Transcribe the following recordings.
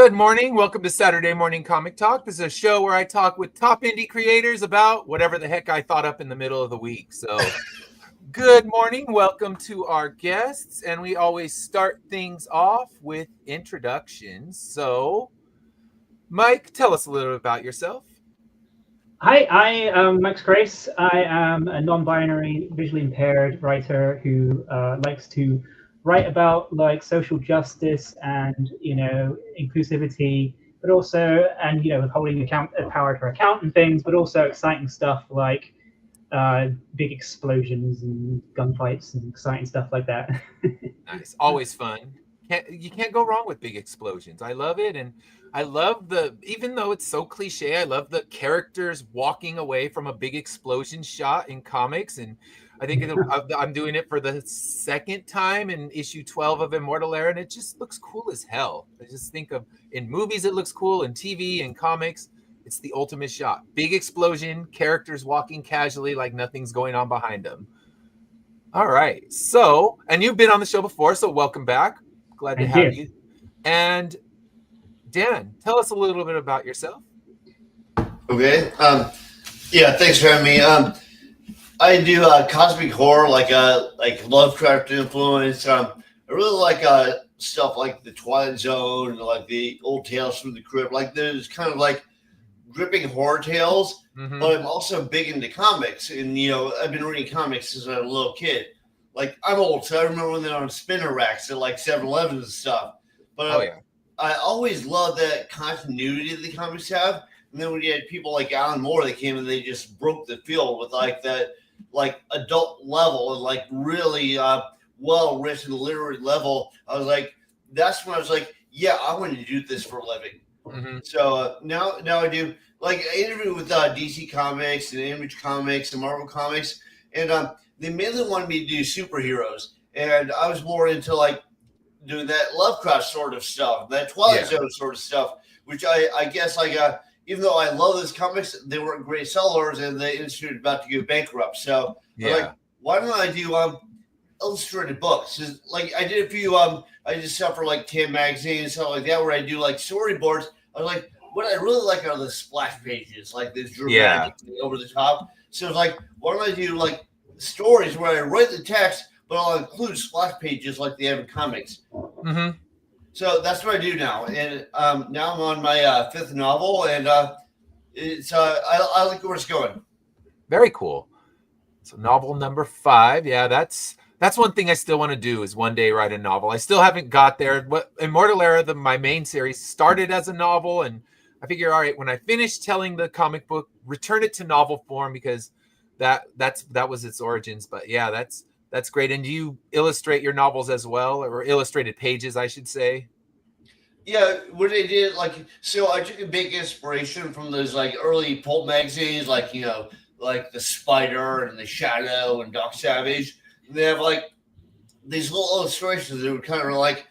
Good morning. Welcome to Saturday Morning Comic Talk. This is a show where I talk with top indie creators about whatever the heck I thought up in the middle of the week. So, good morning. Welcome to our guests. And we always start things off with introductions. So, Mike, tell us a little bit about yourself. Hi, I am Mike Scrase. I am a non-binary, visually impaired writer who likes to write about like social justice and inclusivity, but also holding power to account and things, but also exciting stuff like big explosions and gunfights and exciting stuff like that. Nice, always fun. You can't go wrong with big explosions. I love it, and I love even though it's so cliche, I love the characters walking away from a big explosion shot in comics. And I think I'm doing it for the second time in issue 12 of Immortal Era, and it just looks cool as hell. I just think of in movies it looks cool, in TV and comics it's the ultimate shot. Big explosion, characters walking casually like nothing's going on behind them. All right, so and you've been on the show before, so welcome back. Glad to have you. And Dan, tell us a little bit about yourself. Okay. Yeah, thanks for having me. I do cosmic horror, like Lovecraft influence. I really like stuff like the Twilight Zone, like the old Tales from the Crypt. Like there's kind of like gripping horror tales, but I'm also big into comics. And, I've been reading comics since I was a little kid. Like, I'm old, so I remember when they were on spinner racks at like 7-Elevens and stuff. But I always loved that continuity that the comics have. And then when you had people like Alan Moore that came and they just broke the field with like that like adult level and like really well written literary level, I was like, that's when I was like, yeah, I want to do this for a living. So now I do, like, I interviewed with DC Comics and Image Comics and Marvel Comics, and they mainly wanted me to do superheroes, and I was more into like doing that Lovecraft sort of stuff, that Twilight Zone sort of stuff, which I guess like even though I love those comics, they weren't great sellers, and the industry was about to go bankrupt. So like, why don't I do illustrated books? Like I did a few I did stuff for like Tim Magazine and stuff like that, where I do like storyboards. I was like, what I really like are the splash pages, like this dramatic over the top. So it's like, why don't I do like stories where I write the text, but I'll include splash pages like they have in comics. So that's what I do now. And now I'm on my fifth novel, and it's I like where it's going. Very cool. So novel number 5. Yeah, that's one thing I still want to do, is one day write a novel. I still haven't got there. What Immortal Era, my main series, started as a novel, and I figure, all right, when I finish telling the comic book, return it to novel form, because that was its origins. But yeah, that's great. And do you illustrate your novels as well, or illustrated pages, I should say? Yeah, what I did, like, so I took a big inspiration from those like early pulp magazines, like like The Spider and The Shadow and Doc Savage. They have like these little illustrations that would kind of like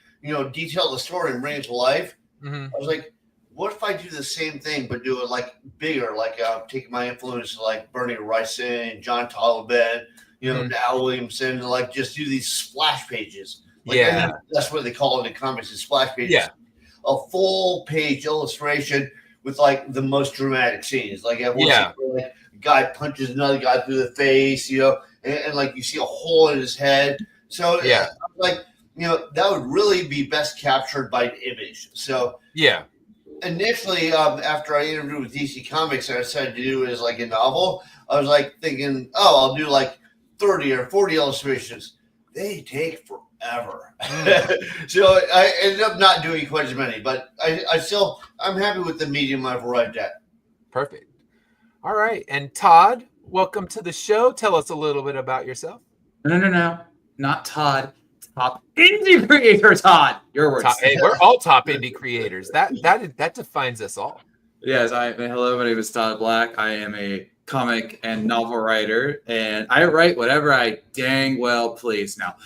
detail the story and bring it to life. I was like, what if I do the same thing but do it like bigger, like taking my influence like Bernie Wrightson, John Taliban, Al Williamson, and like just do these splash pages. Like, that's what they call it in comics, is splash pages. Yeah. A full page illustration with like the most dramatic scenes. Like at one scene where, like, a guy punches another guy through the face, and like you see a hole in his head. So like that would really be best captured by an image. So initially, after I interviewed with DC Comics, I decided to do it as like a novel. I was like thinking, I'll do like 30 or 40 illustrations. They take forever. So I ended up not doing quite as many, but I'm happy with the medium I've arrived at. Perfect. All right. And Todd, welcome to the show. Tell us a little bit about yourself. No. Not Todd. Top indie creator Todd. Your words. Hey, we're all top indie creators. That defines us all. Yes. Hello, my name is Todd Black. I am a comic and novel writer, and I write whatever I dang well please. Now,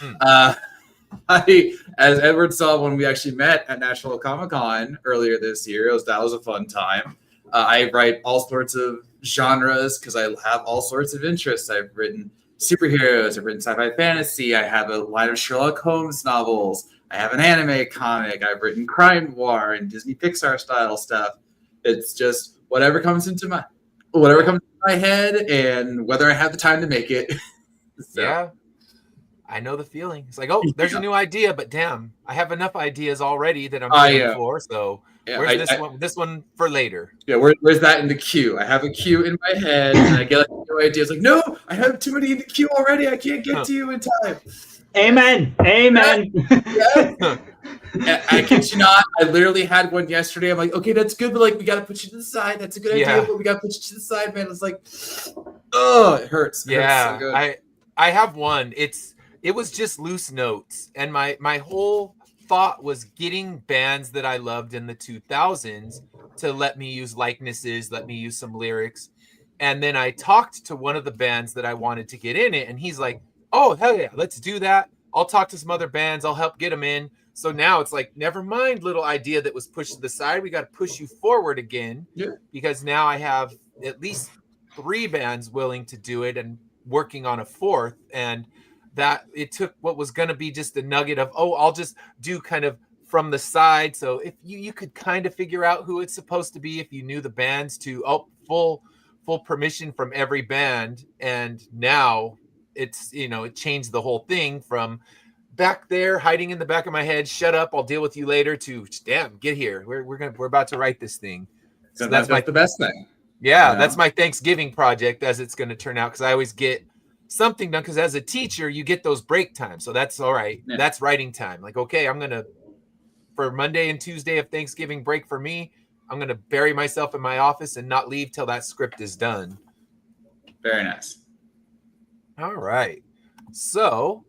as Edward saw when we actually met at National Comic Con earlier this year, that was a fun time. I write all sorts of genres because I have all sorts of interests. I've written superheroes, I've written sci-fi fantasy, I have a line of Sherlock Holmes novels, I have an anime comic. I've written crime noir and Disney Pixar style stuff. It's just whatever comes into my head and whether I have the time to make it. So. Yeah. I know the feeling. It's like, oh, there's a new idea, but damn, I have enough ideas already that I'm waiting for. So where's this one for later? Yeah, where's that in the queue? I have a queue in my head, and I get like a new idea. It's like, no, I have too many in the queue already. I can't get to you in time. Amen. Yeah. I kid you not. I literally had one yesterday. I'm like, okay, that's good, but like, we got to put you to the side. That's a good idea, but we got to put you to the side, man. It's like, oh, it hurts. It hurts so good. I have one. It was just loose notes, and my whole thought was getting bands that I loved in the 2000s to let me use likenesses, let me use some lyrics. And then I talked to one of the bands that I wanted to get in it, and he's like, oh, hell yeah, let's do that. I'll talk to some other bands. I'll help get them in. So now it's like, never mind, little idea that was pushed to the side. We got to push you forward again, because now I have at least 3 bands willing to do it and working on a 4th. And that it took what was going to be just a nugget of, oh, I'll just do kind of from the side. So if you could kind of figure out who it's supposed to be, if you knew the bands, to full permission from every band. And now it's, it changed the whole thing from back there hiding in the back of my head, shut up, I'll deal with you later, to damn, get here. We're about to write this thing. So that's the best thing. Yeah, that's my Thanksgiving project, as it's going to turn out, because I always get something done, because as a teacher you get those break times, so that's all right. That's writing time. Like, okay, I'm gonna, for Monday and Tuesday of Thanksgiving break for me, I'm gonna bury myself in my office and not leave till that script is done. Very nice. All right, so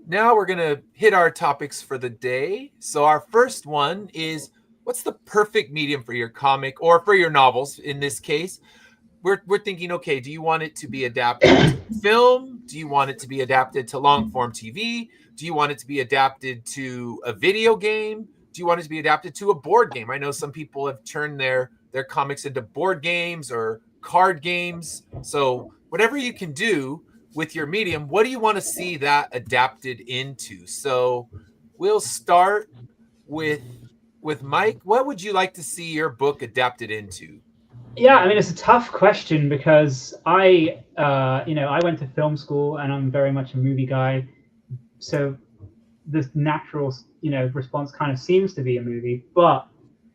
now we're gonna hit our topics for the day. So our first one is, what's the perfect medium for your comic, or for your novels in this case? We're thinking, okay, do you want it to be adapted to film? Do you want it to be adapted to long form TV? Do you want it to be adapted to a video game? Do you want it to be adapted to a board game? I know some people have turned their comics into board games or card games. So whatever you can do with your medium, what do you want to see that adapted into? So we'll start with Mike. What would you like to see your book adapted into? Yeah, I mean, it's a tough question, because I went to film school and I'm very much a movie guy. So this natural, response kind of seems to be a movie. But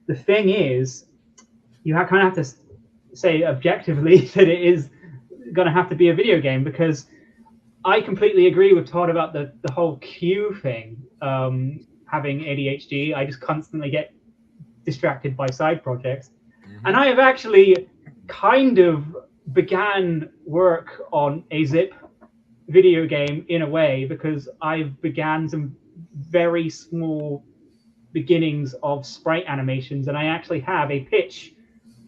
the thing is, you kind of have to say objectively that it is going to have to be a video game, because I completely agree with Todd about the whole queue thing. Having ADHD, I just constantly get distracted by side projects. And I have actually kind of began work on a Zip video game in a way, because I've began some very small beginnings of sprite animations, and I actually have a pitch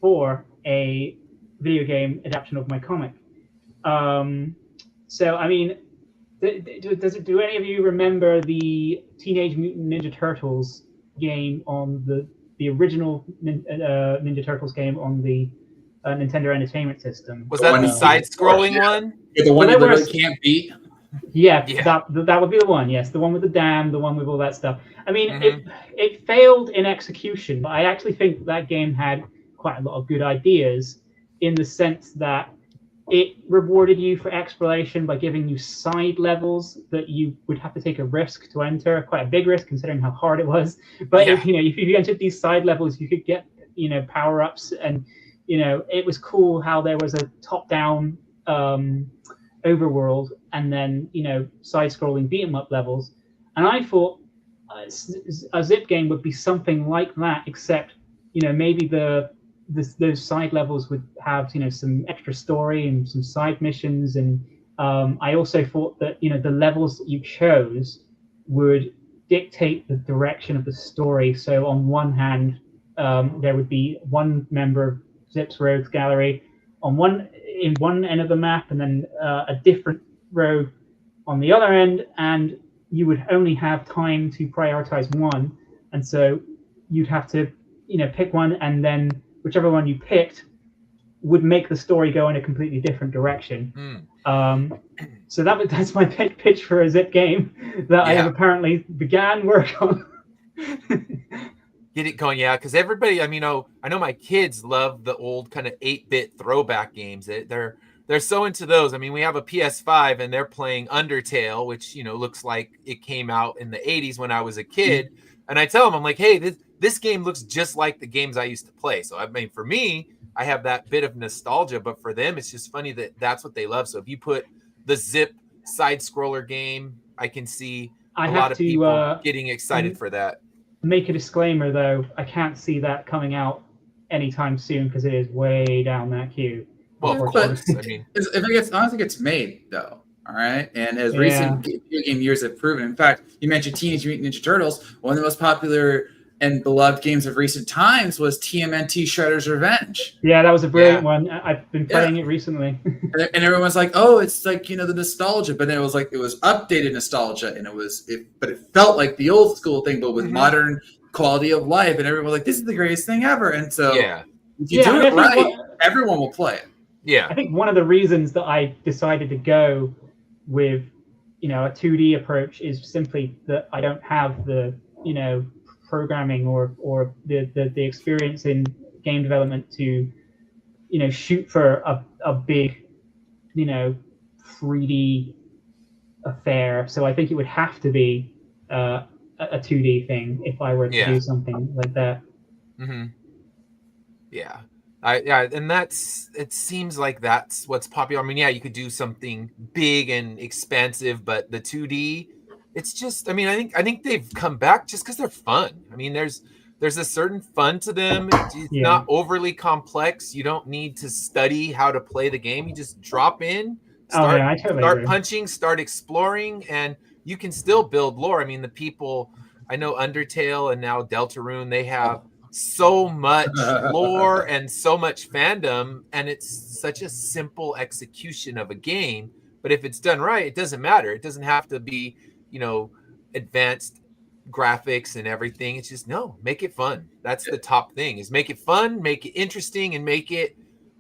for a video game adaptation of my comic. So, I mean, do any of you remember the Teenage Mutant Ninja Turtles game on the original Ninja Turtles game on the Nintendo Entertainment System? Was that the side-scrolling one? Yeah, the one you literally can't beat? Yeah. That would be the one, yes. The one with the dam, the one with all that stuff. I mean, it failed in execution, but I actually think that game had quite a lot of good ideas, in the sense that it rewarded you for exploration by giving you side levels that you would have to take a risk to enter, quite a big risk considering how hard it was. But if you entered these side levels, you could get power-ups, and it was cool how there was a top-down overworld, and then side-scrolling beat-em-up levels. And I thought a Zip game would be something like that, except maybe those side levels would have some extra story and some side missions. And I also thought that the levels that you chose would dictate the direction of the story. So on one hand, there would be one member of Zip's Rogues Gallery in one end of the map, and then a different rogue on the other end, and you would only have time to prioritize one. And so you'd have to pick one, and then whichever one you picked would make the story go in a completely different direction. So that's my pitch for a Zip game that I have apparently began work on. Get it going, yeah, because everybody, I mean, I know my kids love the old kind of 8-bit throwback games. They're so into those. I mean, we have a PS5 and they're playing Undertale, which, you know, looks like it came out in the 80s when I was a kid. And I tell them, I'm like, hey, this game looks just like the games I used to play. So, I mean, for me, I have that bit of nostalgia, but for them, it's just funny that that's what they love. So if you put the Zip side-scroller game, I can see a lot of people getting excited for that. Make a disclaimer, though. I can't see that coming out anytime soon because it is way down that queue. Well, of course. I mean, I don't think it's made, though. All right. And as recent video game years have proven, in fact, you mentioned Teenage Mutant Ninja Turtles. One of the most popular and beloved games of recent times was TMNT Shredder's Revenge. Yeah, that was a brilliant one. I've been playing it recently. And everyone's like, oh, it's like, you know, the nostalgia. But then it was like, it was updated nostalgia. And but it felt like the old school thing, but with modern quality of life. And everyone was like, this is the greatest thing ever. And so if you do it right, everyone will play it. Yeah. I think one of the reasons that I decided to go with, you know, a 2D approach is simply that I don't have the, you know, programming or the experience in game development to, you know, shoot for a big, you know, 3D affair. So I think it would have to be a 2D thing if I were to do something like that. Yeah. And it seems like that's what's popular. I mean, you could do something big and expansive, but the 2D, it's just, I mean, I think they've come back just because they're fun. I mean, there's a certain fun to them. It's not overly complex. You don't need to study how to play the game. You just drop in, start punching, start exploring, and you can still build lore. I mean, the people, I know Undertale and now Deltarune, they have so much lore and so much fandom, and it's such a simple execution of a game. But if it's done right, it doesn't matter. It doesn't have to be, you know, advanced graphics and everything. It's just, make it fun. That's the top thing, is make it fun, make it interesting, and make it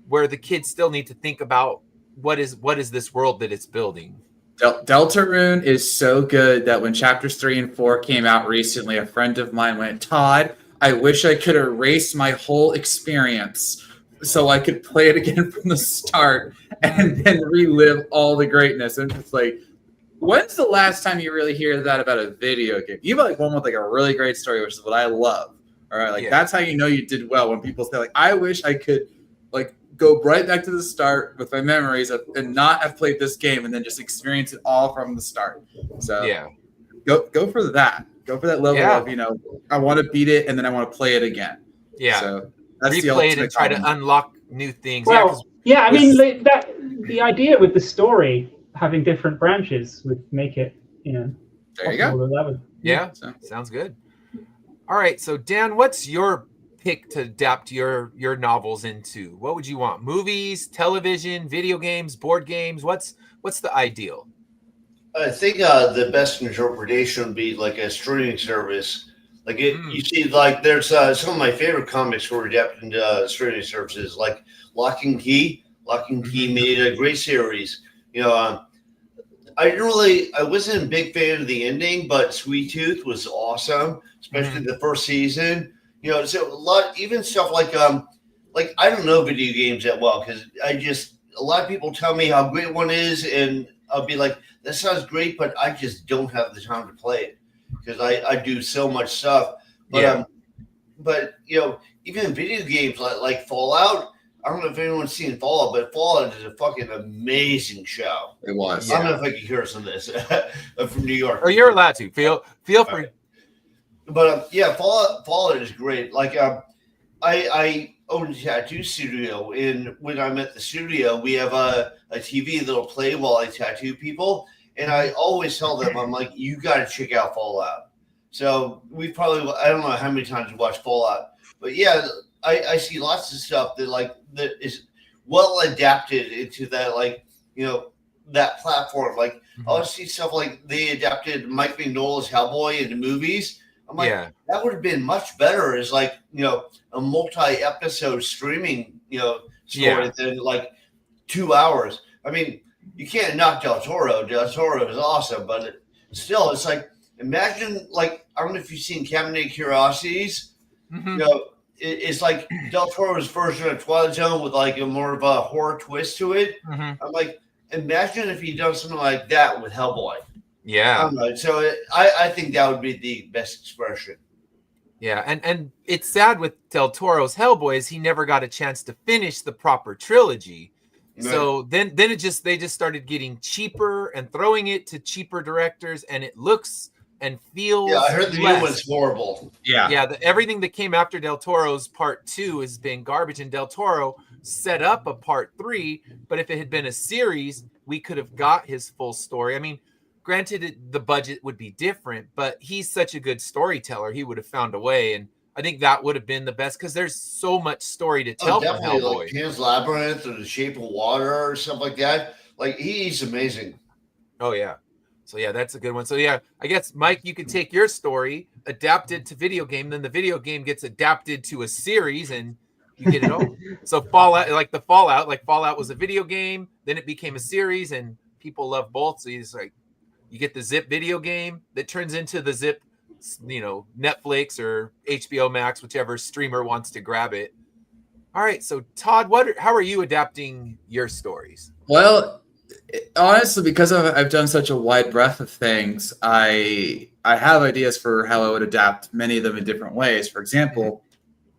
where the kids still need to think about what is this world that it's building. Deltarune is so good that when chapters 3 and 4 came out recently, a friend of mine went, Todd, I wish I could erase my whole experience so I could play it again from the start and then relive all the greatness. And it's like, when's the last time you really hear that about a video game? You have like one with like a really great story, which is what I love. All right, like that's how you know you did well, when people say like, I wish I could like go right back to the start with my memories and not have played this game and then just experience it all from the start. So go for that. Go for that level of, you know, I want to beat it and then I want to play it again. Yeah. So that's replay it and try to unlock new things. Well, I mean, the idea with the story having different branches would make it, you know, there you go. Sounds good. All right, so Dan, what's your pick to adapt your novels into? What would you want? Movies, television, video games, board games? What's the ideal? I think the best interpretation would be like a streaming service. Like you see, like there's some of my favorite comics were adapted into streaming services, like Lock and Key. Lock and Key made a great series. You know, I wasn't a big fan of the ending, but Sweet Tooth was awesome, especially the first season. You know, so even stuff like I don't know video games that well because a lot of people tell me how great one is, and I'll be like, that sounds great, but I just don't have the time to play it because I do so much stuff. But but you know, even video games like Fallout. I don't know if anyone's seen Fallout, but Fallout is a fucking amazing show. It was. I don't know if I can hear some of this. I'm from New York. Or you're allowed to. Feel free. But Fallout is great. Like I own a tattoo studio, and when I'm at the studio, we have a TV that'll play while I tattoo people. And I always tell them, I'm like, you got to check out Fallout. So I don't know how many times we watch Fallout, but yeah, I see lots of stuff that is well adapted into that, like, you know, that platform. Like I'll see stuff like they adapted Mike Mignola's Hellboy into movies. I'm like, that would have been much better as like, you know, a multi-episode streaming, you know, story than like 2 hours. I mean, you can't knock Del Toro. Del Toro is awesome, but still, it's like, imagine, like, I don't know if you've seen Cabinet of Curiosities. Mm-hmm. You know, it's like Del Toro's version of Twilight Zone with like a more of a horror twist to it. Mm-hmm. I'm like, imagine if he'd done something like that with Hellboy. Yeah. I don't know. So I think that would be the best expression. Yeah, and it's sad with Del Toro's Hellboy is he never got a chance to finish the proper trilogy. Right. So then they just started getting cheaper and throwing it to cheaper directors, and it looks and feels. Yeah, I heard the new one's horrible. Yeah. Everything that came after Del Toro's Part 2 has been garbage, and Del Toro set up a Part 3. But if it had been a series, we could have got his full story. I mean, granted, the budget would be different, but he's such a good storyteller. He would have found a way, and I think that would have been the best because there's so much story to tell from Hellboy. Like Pan's Labyrinth or The Shape of Water or stuff like that. Like, he's amazing. Oh, yeah. So, yeah, that's a good one. So, yeah, I guess, Mike, you could take your story, adapt it to video game, then the video game gets adapted to a series, and you get it all. So, Fallout was a video game, then it became a series, and people love both. So, he's like, you get the Zip video game that turns into the Zip, Netflix or HBO Max, whichever streamer wants to grab it. All right. So, Todd, how are you adapting your stories? Well, honestly, because I've done such a wide breadth of things, I have ideas for how I would adapt many of them in different ways. For example,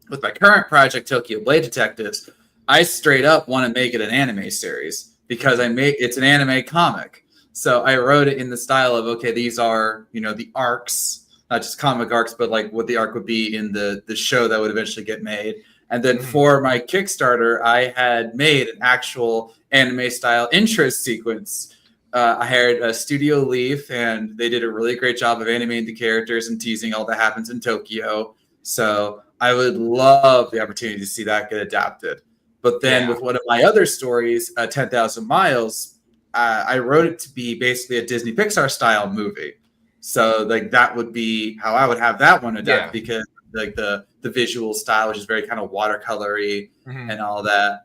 with my current project, Tokyo Blade Detectives, I straight up want to make it an anime series because it's an anime comic. So I wrote it in the style of, okay, these are, the arcs, not just comic arcs, but like what the arc would be in the show that would eventually get made. And then for my Kickstarter, I had made an actual anime style intro sequence. I hired Studio Leaf, and they did a really great job of animating the characters and teasing all that happens in Tokyo. So I would love the opportunity to see that get adapted. But then with one of my other stories, 10,000 Miles, I wrote it to be basically a Disney Pixar style movie. So like that would be how I would have that one adapted because like the visual style, which is very kind of watercolory and all that.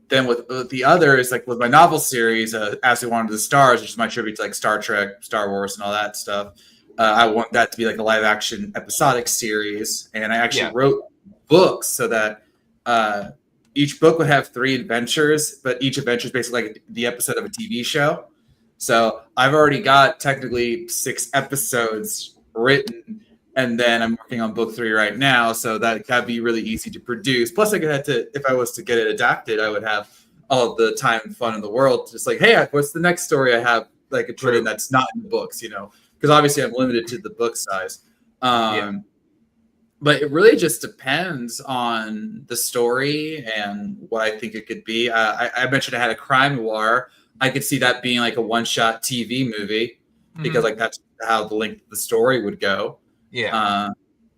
Then with the others, like with my novel series, As We Wanted the Stars, which is my tribute to like Star Trek, Star Wars, and all that stuff. I want that to be like a live action episodic series. And I actually wrote books so that each book would have 3 adventures, but each adventure is basically like the episode of a TV show. So I've already got technically 6 episodes written, and then I'm working on book 3 right now. So that'd be really easy to produce. Plus, I could have to, if I was to get it adapted, I would have all the time and fun in the world. Just like, hey, what's the next story I have like a put in that's not in the books, because obviously I'm limited to the book size. But it really just depends on the story and what I think it could be. I mentioned I had a crime noir. I could see that being like a one-shot TV movie because like that's how the length of the story would go.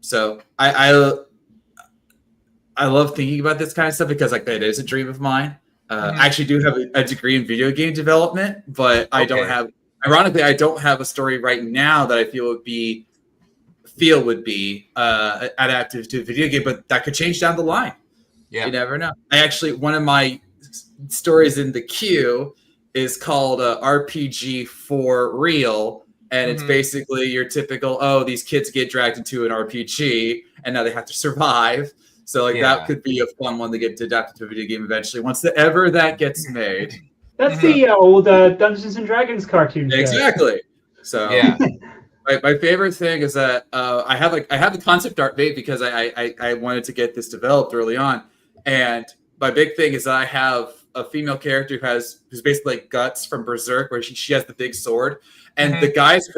So I love thinking about this kind of stuff because like that is a dream of mine. I actually do have a degree in video game development, but I don't have. Ironically, I don't have a story right now that I feel would be adapted to a video game, but that could change down the line. You never know. One of my stories in the queue is called RPG for Real, and it's basically your typical, these kids get dragged into an RPG and now they have to survive. So like that could be a fun one to get to adapt to a video game eventually once ever that gets made. That's the old Dungeons and Dragons cartoon show. Exactly. So my favorite thing is that I have the concept art made because I wanted to get this developed early on, and my big thing is that I have a female character who's basically like Guts from Berserk, where she has the big sword, and the guys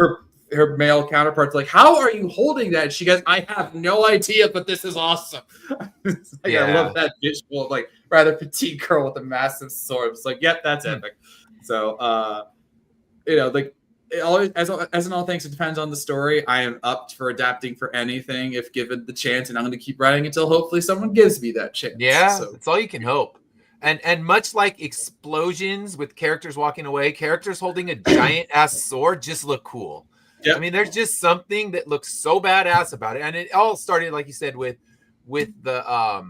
her male counterpart's like, how are you holding that? And she goes, I have no idea, but this is awesome. I love that visual of like rather petite girl with a massive sword. It's like, yep, that's epic. So like it always, as in all things, it depends on the story. I am up for adapting for anything if given the chance, and I'm going to keep writing until hopefully someone gives me that chance. That's all you can hope. And much like explosions with characters walking away, characters holding a giant ass sword just look cool. I mean, there's just something that looks so badass about it. And it all started, like you said, with the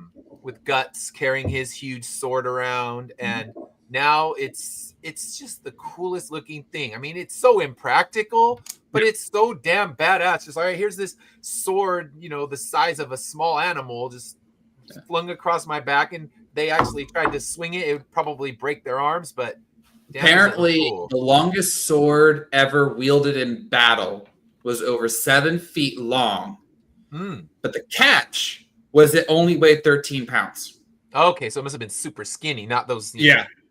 with Guts carrying his huge sword around, and now it's just the coolest looking thing. I mean, it's so impractical, but it's so damn badass. Just like, here's this sword, the size of a small animal, just flung across my back, and they actually tried to swing it. It would probably break their arms, but apparently the longest sword ever wielded in battle was over 7 feet long. But the catch was it only weighed 13 pounds. Okay, so it must have been super skinny, not those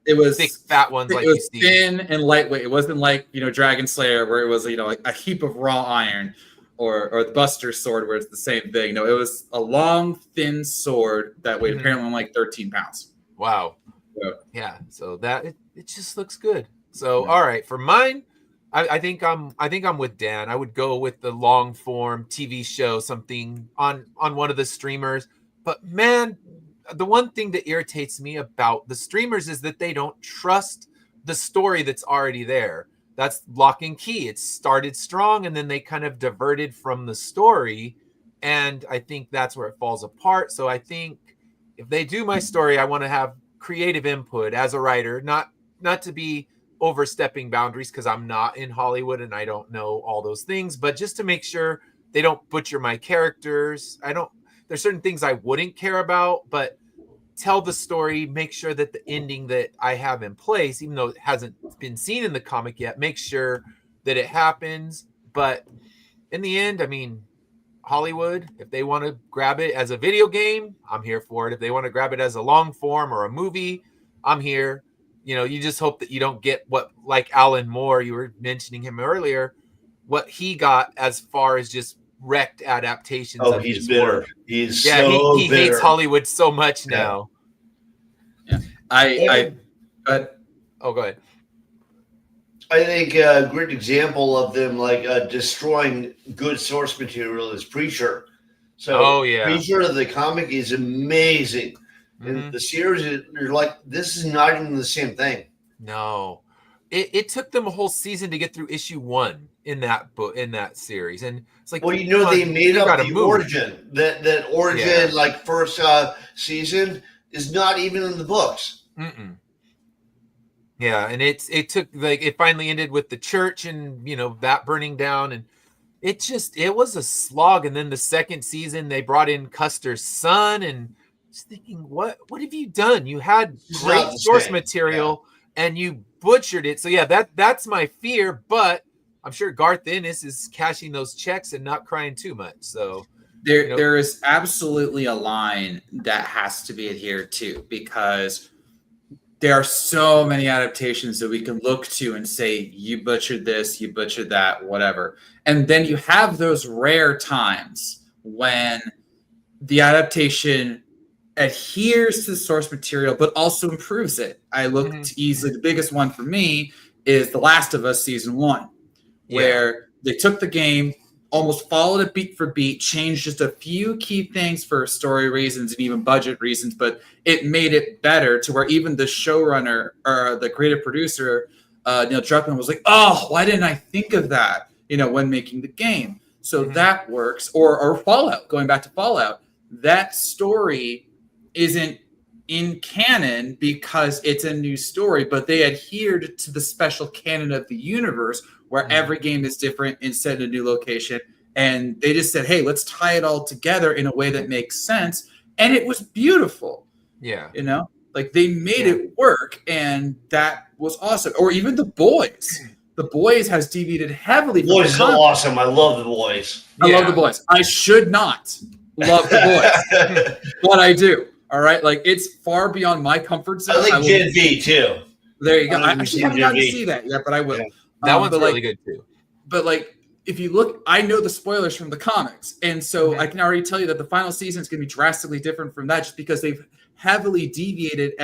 it was thick fat ones like you see. Thin and lightweight. It wasn't like Dragon Slayer where it was like a heap of raw iron, or the Buster sword where it's the same thing. No, it was a long, thin sword that weighed apparently like 13 pounds. Wow. Yeah. So that it just looks good. So all right, for mine, I think I'm with Dan. I would go with the long form TV show, something on one of the streamers. But man, the one thing that irritates me about the streamers is that they don't trust the story that's already there. That's Lock and Key. It started strong and then they kind of diverted from the story. And I think that's where it falls apart. So I think if they do my story, I want to have creative input as a writer, not to be overstepping boundaries because I'm not in Hollywood and I don't know all those things, but just to make sure they don't butcher my characters. There's certain things I wouldn't care about, but tell the story, make sure that the ending that I have in place, even though it hasn't been seen in the comic yet, make sure that it happens. But in the end, I mean, Hollywood, if they want to grab it as a video game, I'm here for it. If they want to grab it as a long form or a movie, I'm here. You just hope that you don't get what, like Alan Moore, you were mentioning him earlier, what he got as far as just wrecked adaptations. Oh, he's bitter. Work. He's he bitter. hates Hollywood so much now. Yeah. Go ahead. I think a great example of them destroying good source material is Preacher. So Preacher, the comic, is amazing. And the series, you're like, this is not even the same thing. No. It took them a whole season to get through issue 1 in that series. And it's like, they made up the origin. That origin, first season, is not even in the books. Mm-mm. Yeah, and it took it finally ended with the church and that burning down, and it was a slog. And then the second season they brought in Custer's son, and just thinking, what have you done? You had great source material and you butchered it. So yeah, that's my fear, but I'm sure Garth Ennis is cashing those checks and not crying too much. So there is absolutely a line that has to be adhered to, because there are so many adaptations that we can look to and say, you butchered this, you butchered that, whatever. And then you have those rare times when the adaptation adheres to the source material, but also improves it. I looked easily. The biggest one for me is The Last of Us season 1, where they took the game, almost followed it beat for beat, changed just a few key things for story reasons and even budget reasons, but it made it better to where even the showrunner or the creative producer, Neil Druckmann, was like, oh, why didn't I think of that, when making the game? So that works. Or Fallout, going back to Fallout, that story isn't in canon because it's a new story, but they adhered to the special canon of the universe where every game is different and set in a new location. And they just said, hey, let's tie it all together in a way that makes sense. And it was beautiful. Yeah. They made it work, and that was awesome. Or even The Boys. The Boys has deviated heavily. The Boys is awesome. I love The Boys. I love The Boys. I should not love The Boys, but I do. All right, it's far beyond my comfort zone. I think Gen V too. There you go. I actually haven't gotten to see that yet, but I will. Yeah. That one's really good too. But if you look, I know the spoilers from the comics, and so I can already tell you that the final season is going to be drastically different from that, just because they've heavily deviated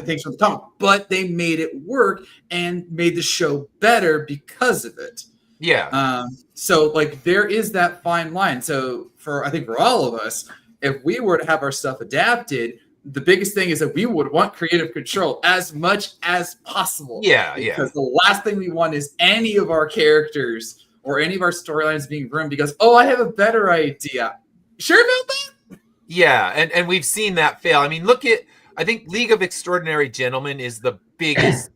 things from the comic. But they made it work and made the show better because of it. Yeah. So there is that fine line. So I think for all of us, if we were to have our stuff adapted, the biggest thing is that we would want creative control as much as possible. Yeah, because the last thing we want is any of our characters or any of our storylines being ruined because, I have a better idea. Sure about that? Yeah, and we've seen that fail. I mean, I think League of Extraordinary Gentlemen is the biggest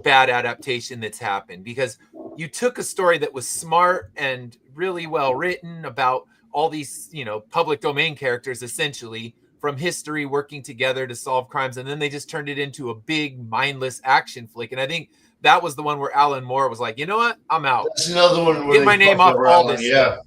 bad adaptation that's happened, because you took a story that was smart and really well written about all these, public domain characters essentially from history working together to solve crimes, and then they just turned it into a big mindless action flick. And I think that was the one where Alan Moore was like, you know what, I'm out. That's another one where get my name off all this stuff.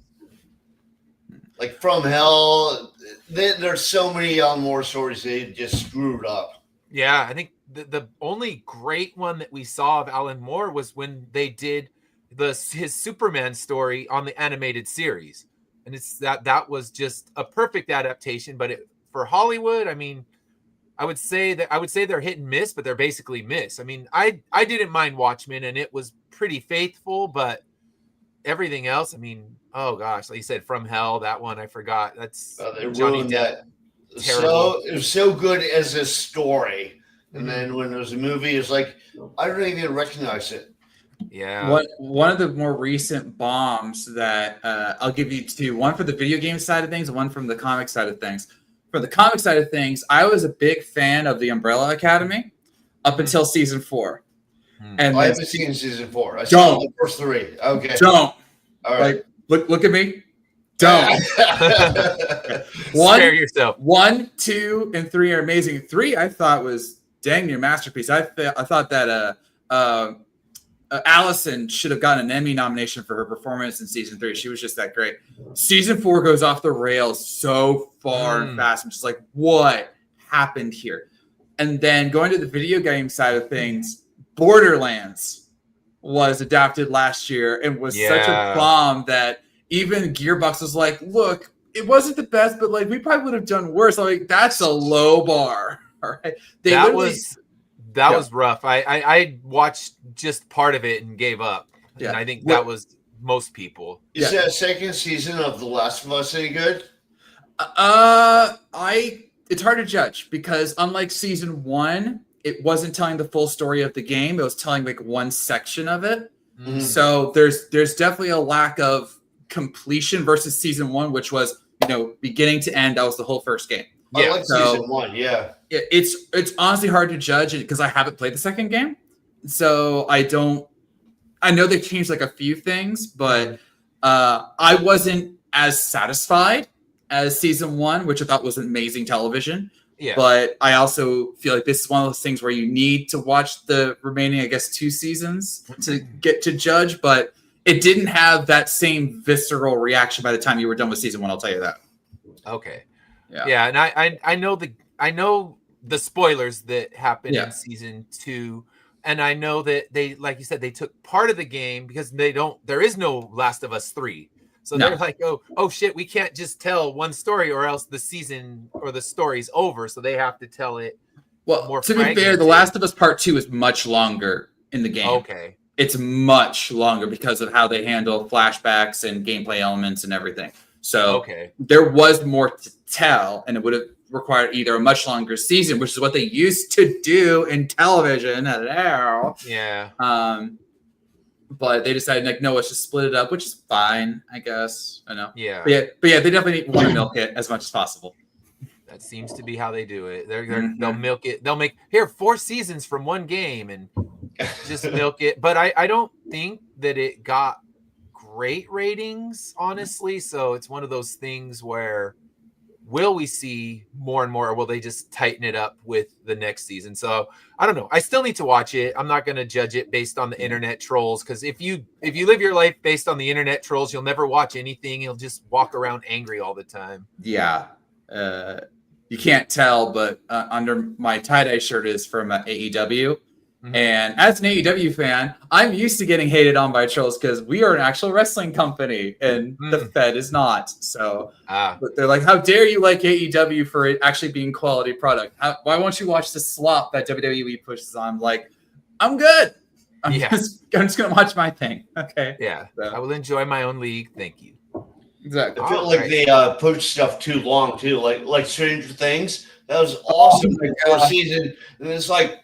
Like From Hell, there's so many Alan Moore stories they just screwed up. Yeah, I think the only great one that we saw of Alan Moore was when they did his Superman story on the animated series, and it's that was just a perfect adaptation. But for Hollywood, I mean, I would say they're hit and miss, but they're basically miss. I mean, I didn't mind Watchmen, and it was pretty faithful, but everything else, I mean, oh gosh, like you said, From Hell, that one I forgot. That's they Johnny ruined Depp. that. Terrible. So it was so good as a story, and then when it was a movie, it's like I don't even recognize it. Yeah. One of the more recent bombs that I'll give you two, one for the video game side of things and one from the comic side of things. For the comic side of things, I was a big fan of the Umbrella Academy up until season 4. And I haven't seen season 4. I saw the first 3. Okay. Don't. All right. Like, look at me. Don't. Spare yourself. 1, 2, and 3 are amazing. 3 I thought was dang near masterpiece. I thought that Allison should have gotten an Emmy nomination for her performance in season 3. She was just that great. Season 4 goes off the rails so far and fast. I'm just like, what happened here? And then going to the video game side of things, Borderlands was adapted last year and was such a bomb that even Gearbox was like, look, it wasn't the best, but like we probably would have done worse. I'm like, that's a low bar. All right. That was rough. I watched just part of it and gave up. Yeah. And I think that was most people. Is that second season of The Last of Us any good? It's hard to judge because unlike season 1, it wasn't telling the full story of the game. It was telling like one section of it. Mm-hmm. So there's definitely a lack of completion versus season 1, which was, beginning to end. That was the whole first game. I like season 1, yeah. It's honestly hard to judge because I haven't played the second game. So I know they changed like a few things, but I wasn't as satisfied as season 1, which I thought was amazing television. Yeah. But I also feel like this is one of those things where you need to watch the remaining, I guess, 2 seasons to get to judge, but it didn't have that same visceral reaction by the time you were done with season 1, I'll tell you that. Okay. Yeah, and I know the spoilers that happened in season 2, and I know that they, like you said, they took part of the game because there is no Last of Us 3. So they're like, oh shit, we can't just tell one story or else the season or the story's over. So they have to tell it. Well, more to be fair, The Last of Us Part 2 is much longer in the game. Okay. It's much longer because of how they handle flashbacks and gameplay elements and everything. So there was more to tell, and it would have required either a much longer season, which is what they used to do in television. Yeah. But they decided, like, no, let's just split it up, which is fine, I guess. I know. Yeah. But yeah, they definitely want to milk it as much as possible. That seems to be how they do it. They'll milk it. They'll make 4 seasons from one game and just milk it. But I don't think that it got great ratings, honestly. So it's one of those things where will we see more and more, or will they just tighten it up with the next season? So I don't know. I still need to watch it. I'm not going to judge it based on the internet trolls, because if you live your life based on the internet trolls, you'll never watch anything. You'll just walk around angry all the time. Yeah. You can't tell, but under my tie-dye shirt is from AEW. Mm-hmm. And as an AEW fan, I'm used to getting hated on by trolls because we are an actual wrestling company and the Fed is not. So but they're like, how dare you like AEW for it actually being quality product? Why won't you watch the slop that WWE pushes on? I'm like, I'm good. I'm just going to watch my thing. Okay. Yeah. So. I will enjoy my own league. Thank you. Exactly. I feel like they pushed stuff too long too, like Stranger Things. That was awesome for a season, and it's like,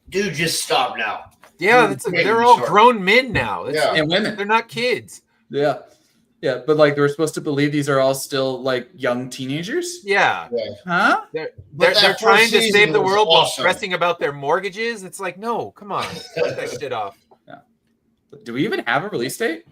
dude, just stop now. Yeah, they're all grown men now. And women. They're not kids. Yeah. Yeah, but like we're supposed to believe these are all still like young teenagers. Yeah. Huh? They're trying to save the world while awesome. stressing about their mortgages. It's like, no, come on, cut that shit off. Yeah. Do we even have a release date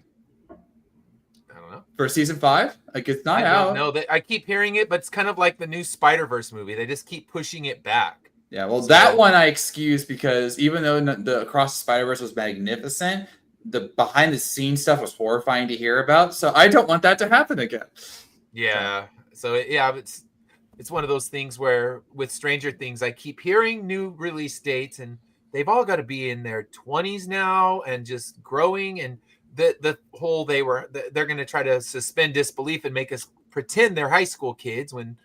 I don't know. for season 5? Like it's not I out. don't know. I keep hearing it, but it's kind of like the new Spider-Verse movie. They just keep pushing it back. Yeah, well, that one I excuse because even though the Across the Spider-Verse was magnificent, the behind-the-scenes stuff was horrifying to hear about. So I don't want that to happen again. Yeah. So it's one of those things where with Stranger Things, I keep hearing new release dates, and they've all got to be in their 20s now and just growing. And the whole they're going to try to suspend disbelief and make us pretend they're high school kids when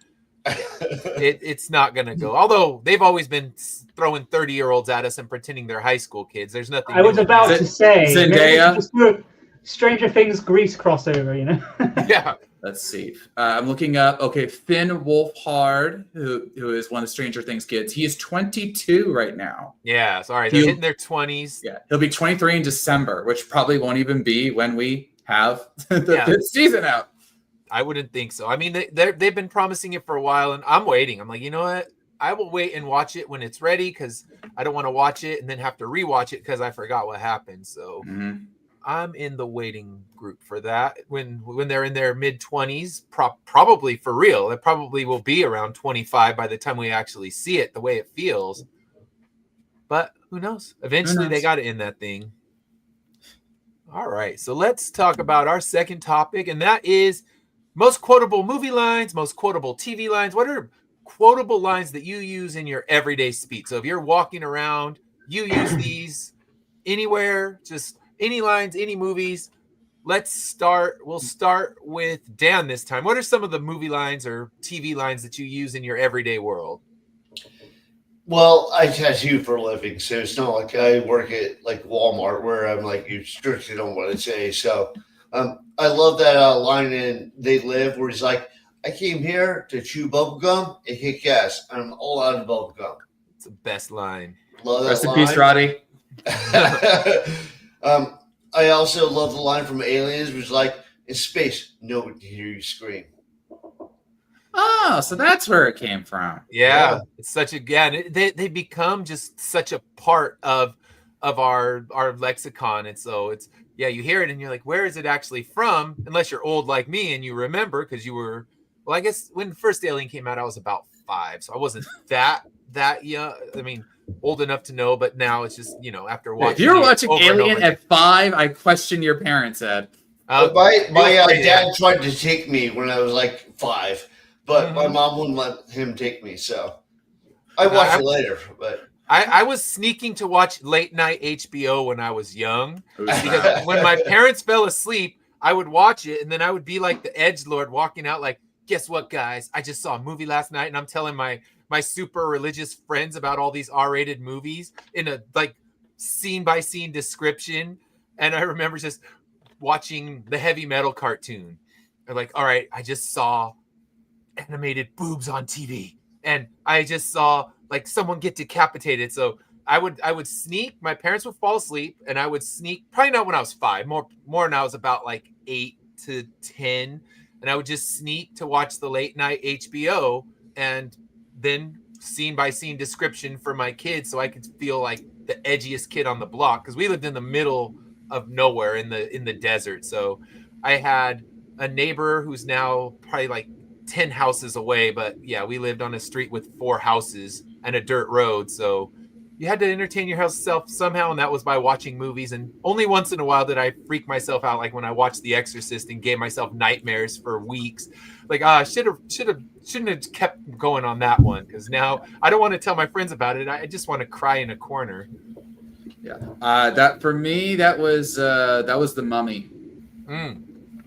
it's not going to go. Although they've always been throwing 30-year-olds at us and pretending they're high school kids. There's nothing. I was about to say Zendaya. Just do a Stranger Things Grease crossover, you know? Yeah. Let's see. I'm looking up. Okay, Finn Wolfhard, who is one of Stranger Things kids. He is 22 right now. Yeah. Sorry, they're hitting their 20s. Yeah, he'll be 23 in December, which probably won't even be when we have the fifth season out. I wouldn't think so. I mean, they've been promising it for a while, and I'm waiting. I'm like, you know what? I will wait and watch it when it's ready because I don't want to watch it and then have to rewatch it because I forgot what happened. So I'm in the waiting group for that. When they're in their mid-20s, probably for real. It probably will be around 25 by the time we actually see it, the way it feels. But who knows? Eventually, they got to end that thing. All right, so let's talk about our second topic, and that is most quotable movie lines, most quotable TV lines. What are quotable lines that you use in your everyday speech? So if you're walking around, you use these anywhere, just any lines, any movies. We'll start with Dan this time. What are some of the movie lines or TV lines that you use in your everyday world? Well, I tattoo for a living, so it's not like I work at like Walmart where I'm like you strictly don't want to say. So I love that line in They Live where he's like, I came here to chew bubblegum and kick ass. I'm all out of bubblegum. It's the best line. Love that Rest line. in peace, Roddy. I also love the line from Aliens, which is like, in space, no one can hear you scream. Oh, so that's where it came from. Yeah. It's such a they become just such a part of our lexicon, and so it's you hear it and you're like, where is it actually from? Unless you're old like me and you remember because you were I guess when the first Alien came out, I was about 5, so I wasn't that young. I mean, old enough to know, but now it's just after watching. If you're watching Alien at 5, I question your parents, Ed. My dad tried to take me when I was like 5. But my mom wouldn't let him take me, so I watched it later. But I was sneaking to watch late night HBO when I was young because when my parents fell asleep, I would watch it, and then I would be like the edgelord walking out, like, "Guess what, guys? I just saw a movie last night," and I'm telling my super religious friends about all these R-rated movies in a like scene by scene description. And I remember just watching the Heavy Metal cartoon. I'm like, all right, I just saw animated boobs on TV, and I just saw like someone get decapitated. So I would sneak. My parents would fall asleep, and I would sneak. Probably not when I was 5, more when I was about like 8 to 10, and I would just sneak to watch the late night HBO, and then scene by scene description for my kids, so I could feel like the edgiest kid on the block because we lived in the middle of nowhere in the desert. So I had a neighbor who's now probably like 10 houses away, but we lived on a street with 4 houses and a dirt road, so you had to entertain yourself somehow, and that was by watching movies. And only once in a while did I freak myself out, like when I watched The Exorcist and gave myself nightmares for weeks. Like, shouldn't have kept going on that one, because now I don't want to tell my friends about it. I just want to cry in a corner. That for me, that was The Mummy.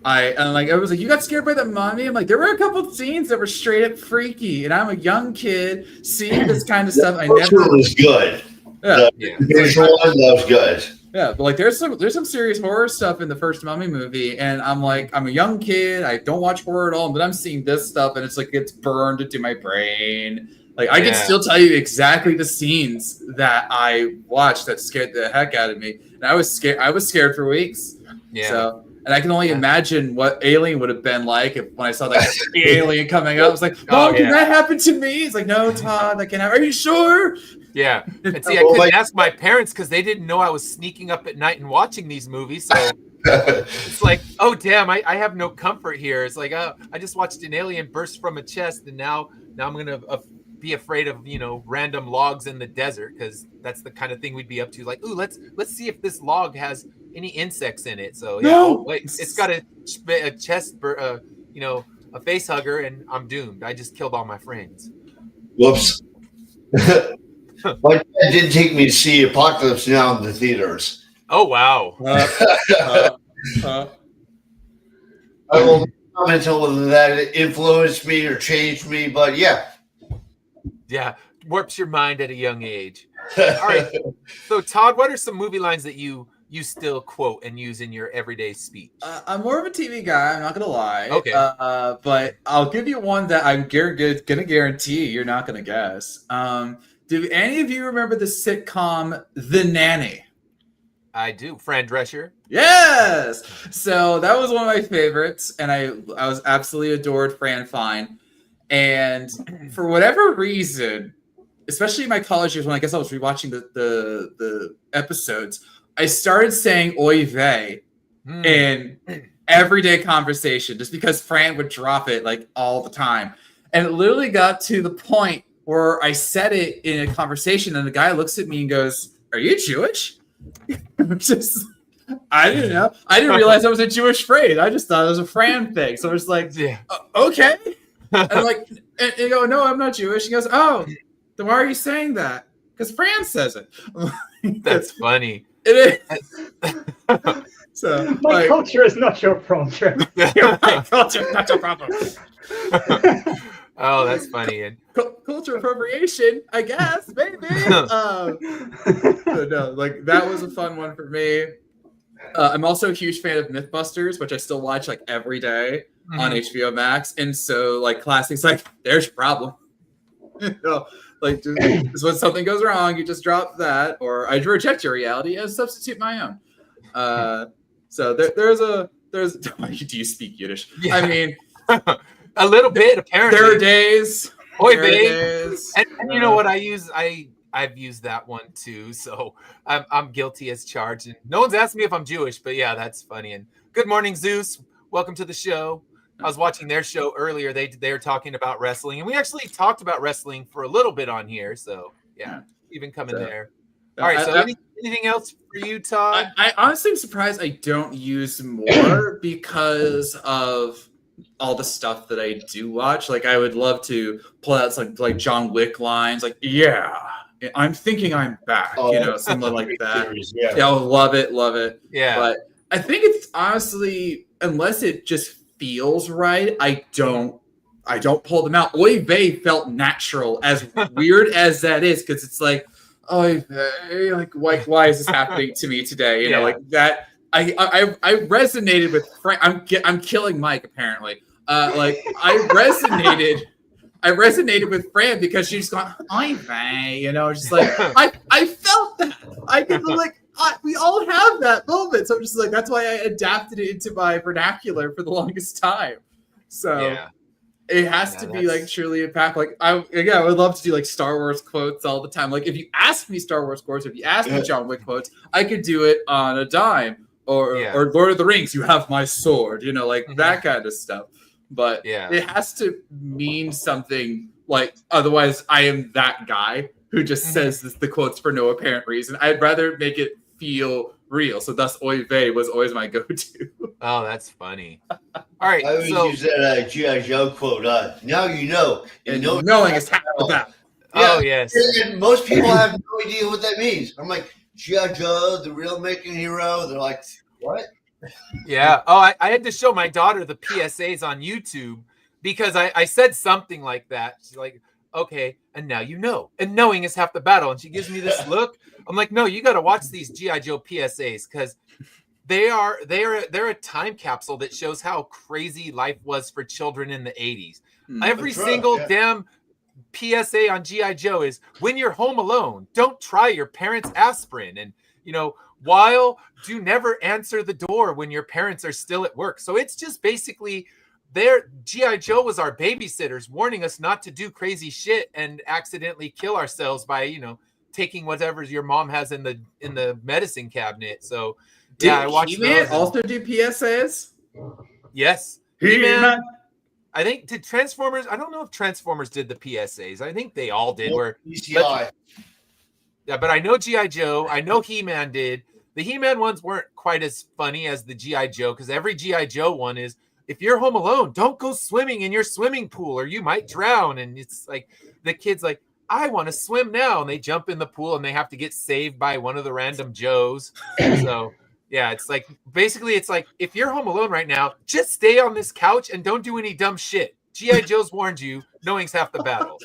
I was like, you got scared by The Mummy? I'm like, there were a couple of scenes that were straight up freaky, and I'm a young kid seeing this kind of stuff. The first one was good. The visual one, that was good. Yeah, but like there's some serious horror stuff in the first Mummy movie, and I'm like, I'm a young kid, I don't watch horror at all, but I'm seeing this stuff, and it's like it's burned into my brain. Like I can still tell you exactly the scenes that I watched that scared the heck out of me, and I was scared for weeks. Yeah. So. And I can only imagine what Alien would have been like when I saw that alien coming up. I was like, "Oh, can that happen to me?" It's like, "No, Todd, that can happen." Are you sure? Yeah. And see, I couldn't ask my parents because they didn't know I was sneaking up at night and watching these movies. So it's like, oh damn, I have no comfort here. It's like, oh, I just watched an alien burst from a chest, and now I'm gonna be afraid of random logs in the desert, because that's the kind of thing we'd be up to. Like, ooh, let's see if this log has any insects in it. So yeah, oh wait, it's got a chest, a face hugger, and I'm doomed. I just killed all my friends. Whoops. My dad did take me to see Apocalypse Now in the theaters. Oh wow. I won't comment on whether that influenced me or changed me, but yeah. Yeah, warps your mind at a young age. All right. So Todd, what are some movie lines that you still quote and use in your everyday speech? I'm more of a TV guy, I'm not gonna lie. Okay. But I'll give you one that I'm gonna guarantee you're not gonna guess. Do any of you remember the sitcom The Nanny? I do. Fran Drescher. Yes. So that was one of my favorites, and I was absolutely adored Fran Fine. And for whatever reason, especially in my college years when I guess I was rewatching the episodes, I started saying "oy vey" in everyday conversation just because Fran would drop it like all the time. And it literally got to the point where I said it in a conversation and the guy looks at me and goes, "Are you Jewish?" I didn't know. I didn't realize that was a Jewish phrase. I just thought it was a Fran thing. So I was like, okay. And I'm like, and you go, "No, I'm not Jewish." He goes, "Oh, then why are you saying that?" Because Fran says it. That's funny. It is. So my culture is not your problem. My culture is not your problem. Oh, that's funny. And culture appropriation, I guess, maybe. So no, like that was a fun one for me. I'm also a huge fan of Mythbusters, which I still watch like every day on HBO Max. And so like classics like "There's your problem." Like just when something goes wrong, you just drop that, or I reject your reality and substitute my own. So there's do you speak Yiddish? Yeah. I mean, a little bit apparently. There are days. Oy vey. And you know what I use? I've used that one too, so I'm guilty as charged. And no one's asked me if I'm Jewish, but yeah, that's funny. And good morning, Zeus. Welcome to the show. I was watching their show earlier. They were talking about wrestling, and we actually talked about wrestling for a little bit on here. So yeah, even coming there. All right. So anything else for you, Todd? I honestly am surprised I don't use more because of all the stuff that I do watch. Like I would love to pull out some like John Wick lines, like "Yeah, I'm thinking I'm back," something like that. Series, I love it. Yeah. But I think it's honestly, unless it just feels right, I don't pull them out. Oy vey felt natural, as weird as that is, because it's like, oy vey, like why is this happening to me today? You know, like that. I resonated with Frank. I'm killing Mike apparently. Like I resonated with Fran because she's gone, "Oy vey," just like I felt that. I could like. We all have that moment, so I'm just like, that's why I adapted it into my vernacular for the longest time. So it has to be like truly impactful. Like I would love to do like Star Wars quotes all the time. Like if you ask me Star Wars quotes, if you ask me John Wick quotes, I could do it on a dime. Or Lord of the Rings, "You have my sword," like that kind of stuff. But it has to mean something. Like otherwise, I am that guy who just says the quotes for no apparent reason. I'd rather make it feel real. So thus, "oy vey" was always my go-to. Oh, that's funny. All right. I always use that G.I. Joe quote. Now you know. And knowing is half the battle. Oh, yes. And most people have no idea what that means. I'm like, G.I. Joe, the real making hero. They're like, what? Yeah. Oh, I had to show my daughter the PSAs on YouTube because I said something like that. She's like, "Okay, and now you know. And knowing is half the battle." And she gives me this look. I'm like, "No, you got to watch these G.I. Joe PSAs because they're a time capsule that shows how crazy life was for children in the 80s. Every single damn PSA on G.I. Joe is, when you're home alone, don't try your parents' aspirin. And while do never answer the door when your parents are still at work. So it's just basically G.I. Joe was our babysitters, warning us not to do crazy shit and accidentally kill ourselves by, taking whatever your mom has in the medicine cabinet. So I watched He-Man also do PSAs? Yes. He-Man. I think did Transformers. I don't know if Transformers did the PSAs. I think they all did. Yeah, but I know G.I. Joe. I know He-Man did. The He-Man ones weren't quite as funny as the G.I. Joe, because every G.I. Joe one is, if you're home alone, don't go swimming in your swimming pool or you might drown. And it's like the kid's like, I want to swim now. And they jump in the pool and they have to get saved by one of the random Joes. So, yeah, it's like, basically, it's like, if you're home alone right now, just stay on this couch and don't do any dumb shit. G.I. Joe's warned you. Knowing's half the battle.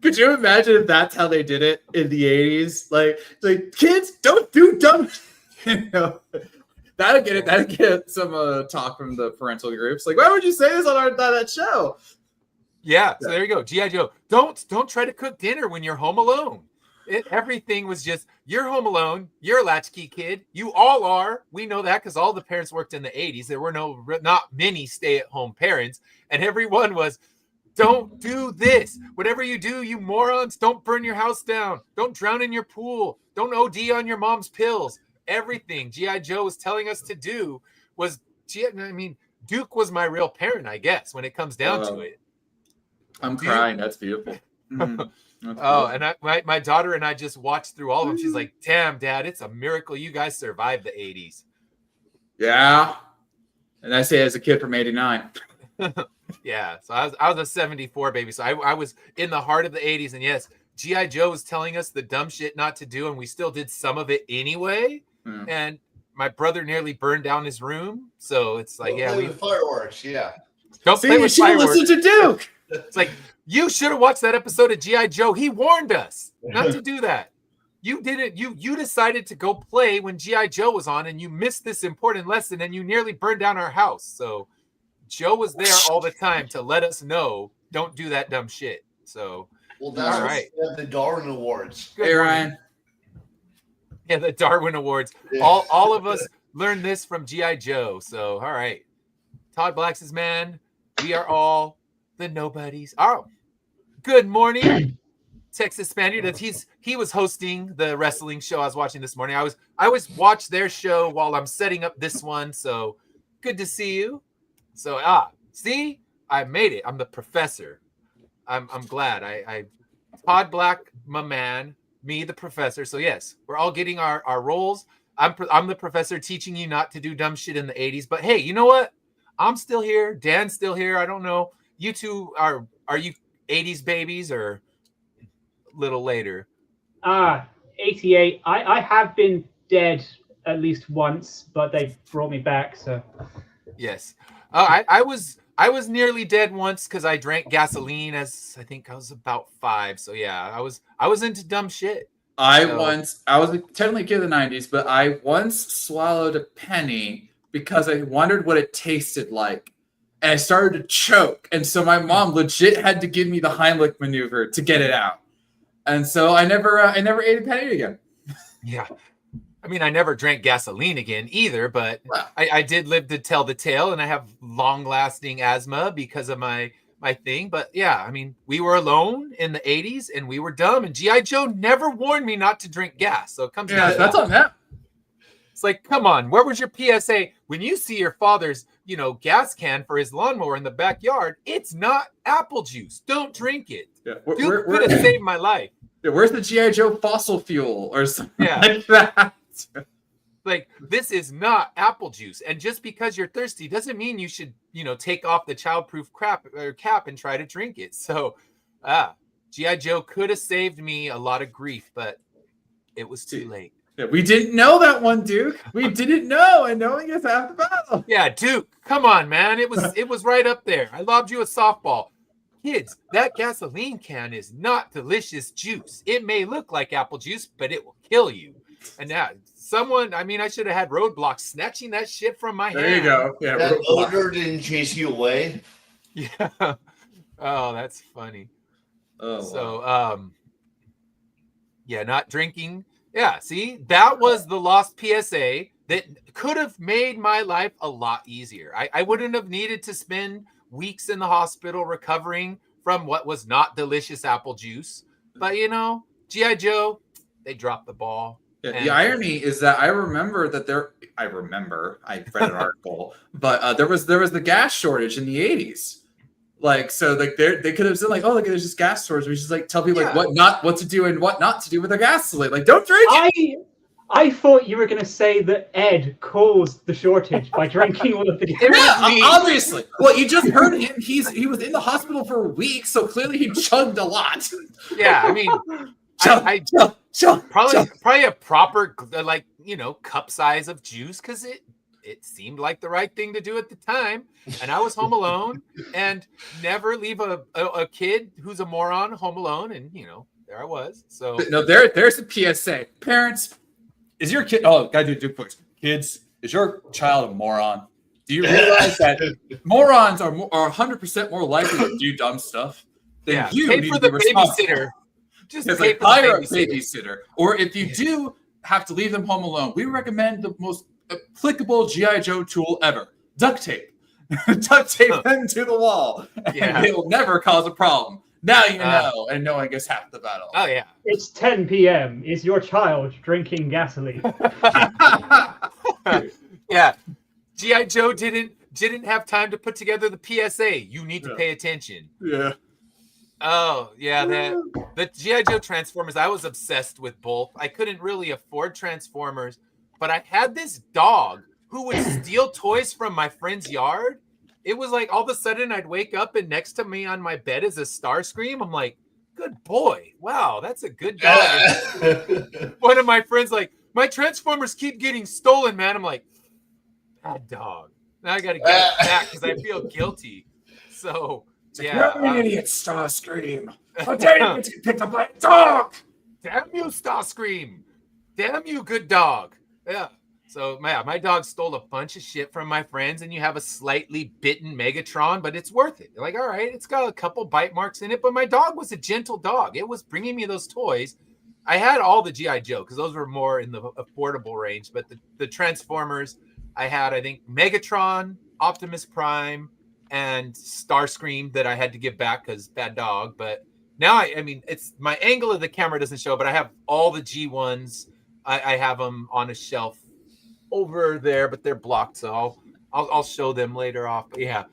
Could you imagine if that's how they did it in the 80s? Like kids, don't do dumb shit. That'd get some talk from the parental groups. Like, why would you say this on that show? Yeah, so there you go. G.I. Joe. Don't try to cook dinner when you're home alone. Everything was just, you're home alone. You're a latchkey kid. You all are. We know that because all the parents worked in the 80s. There were not many stay-at-home parents. And everyone was, don't do this. Whatever you do, you morons, don't burn your house down. Don't drown in your pool. Don't OD on your mom's pills. Everything G.I. Joe was telling us to do was, Duke was my real parent, I guess, when it comes down to it. I'm crying. That's beautiful. That's and my daughter and I just watched through all of them. She's like, damn, Dad, it's a miracle you guys survived the 80s. Yeah. And I say as a kid from 89. Yeah, so I was a 74 baby, so I was in the heart of the 80s, and yes, G.I. Joe was telling us the dumb shit not to do, and we still did some of it anyway. And my brother nearly burned down his room, so it's like, play with fireworks, don't play with fireworks. Listen to Duke. It's like, you should have watched that episode of G.I. Joe. He warned us not to do that. You didn't. You decided to go play when G.I. Joe was on, and you missed this important lesson, and you nearly burned down our house. So Joe was there all the time to let us know, don't do that dumb shit. So, that's all right. The Darwin Awards. Hey, Ryan. Yeah, the Darwin Awards. Yeah. All of us learned this from G.I. Joe. So, all right. Todd Black's man. We are all the nobodies. Oh, good morning, Texas Spaniard. He was hosting the wrestling show I was watching this morning. I always watch their show while I'm setting up this one. So, good to see you. So, see, I made it. I'm the professor. I'm glad. I Todd Black, my man, me, the professor. So yes, we're all getting our roles. I'm the professor teaching you not to do dumb shit in the 80s. But hey, you know what? I'm still here. Dan's still here. I don't know. You two are you 80s babies or a little later? 88. I have been dead at least once, but they brought me back. So yes. I was nearly dead once because I drank gasoline as I think I was about 5. So yeah, I was into dumb shit. I was technically a kid in the 90s, but I once swallowed a penny because I wondered what it tasted like. And I started to choke. And so my mom legit had to give me the Heimlich maneuver to get it out. And so I never ate a penny again. Yeah. I mean, I never drank gasoline again either, but I did live to tell the tale, and I have long-lasting asthma because of my thing. But yeah, I mean, we were alone in the 80s, and we were dumb, and G.I. Joe never warned me not to drink gas. So it comes down to that's on them. It's like, come on, where was your PSA? When you see your father's, gas can for his lawnmower in the backyard, it's not apple juice. Don't drink it. Yeah. Dude could have saved my life. Yeah, where's the G.I. Joe fossil fuel or something like that? Like, this is not apple juice. And just because you're thirsty doesn't mean you should, take off the childproof cap and try to drink it. So, G.I. Joe could have saved me a lot of grief, but it was too late. Yeah, we didn't know that one, Duke. We didn't know, and knowing is half the battle. Yeah, Duke, come on, man. It was right up there. I lobbed you a softball. Kids, that gasoline can is not delicious juice. It may look like apple juice, but it will kill you. And now, I should have had roadblocks snatching that shit from my hand. There you go. Yeah, that odor didn't chase you away. Yeah. Oh, that's funny. Oh. So, yeah, not drinking Yeah, see, that was the lost PSA that could have made my life a lot easier. I wouldn't have needed to spend weeks in the hospital recovering from what was not delicious apple juice. But G.I. Joe, they dropped the ball. Yeah, the irony is that I remember I read an article, but there was the gas shortage in the 80s. Like, so like they could have said like, oh, look, there's this gas shortage. We just like tell people like what to do and what not to do with their gasoline. Like, don't drink it. I thought you were going to say that Ed caused the shortage by drinking all of the gas. Yeah, obviously. Well, you just heard him. He was in the hospital for a week, so clearly he chugged a lot. Yeah, I mean, probably a proper cup size of juice because it seemed like the right thing to do at the time. And I was home alone and never leave a kid who's a moron home alone. And, there I was. So no, there's a PSA. Parents, is your kid, gotta do voice. Kids, is your child a moron? Do you realize that morons are 100% more likely to do dumb stuff than you pay need for to the be babysitter. Just pay for hire the a babysitter. Or if you do have to leave them home alone, we recommend the most applicable G.I. Joe tool ever. Duct tape. Duct tape them to the wall. And it will never cause a problem. Now you know, and no one gets half the battle. Oh, yeah. It's 10 p.m. Is your child drinking gasoline? Yeah. G.I. Joe didn't have time to put together the PSA. You need to pay attention. Yeah. Oh, yeah. The G.I. Joe Transformers, I was obsessed with both. I couldn't really afford Transformers, but I had this dog who would steal toys from my friend's yard. It was like all of a sudden I'd wake up and next to me on my bed is a Starscream. I'm like, good boy. Wow, that's a good dog. One of my friends like, my Transformers keep getting stolen, man. I'm like, bad dog. Now I got to get it back because I feel guilty. So, yeah. You're an idiot, Starscream. How dare you get picked up by a dog? Damn you, Starscream. Damn you, good dog. Yeah. So, my dog stole a bunch of shit from my friends, and you have a slightly bitten Megatron, but it's worth it. You're like, all right, it's got a couple bite marks in it, but my dog was a gentle dog. It was bringing me those toys. I had all the G.I. Joe, because those were more in the affordable range, but the Transformers, I had, I think, Megatron, Optimus Prime, and Starscream that I had to give back because bad dog. But now, I mean, it's my angle of the camera doesn't show, but I have all the G1s. I have them on a shelf over there, but they're blocked, so I'll show them later off. But yeah,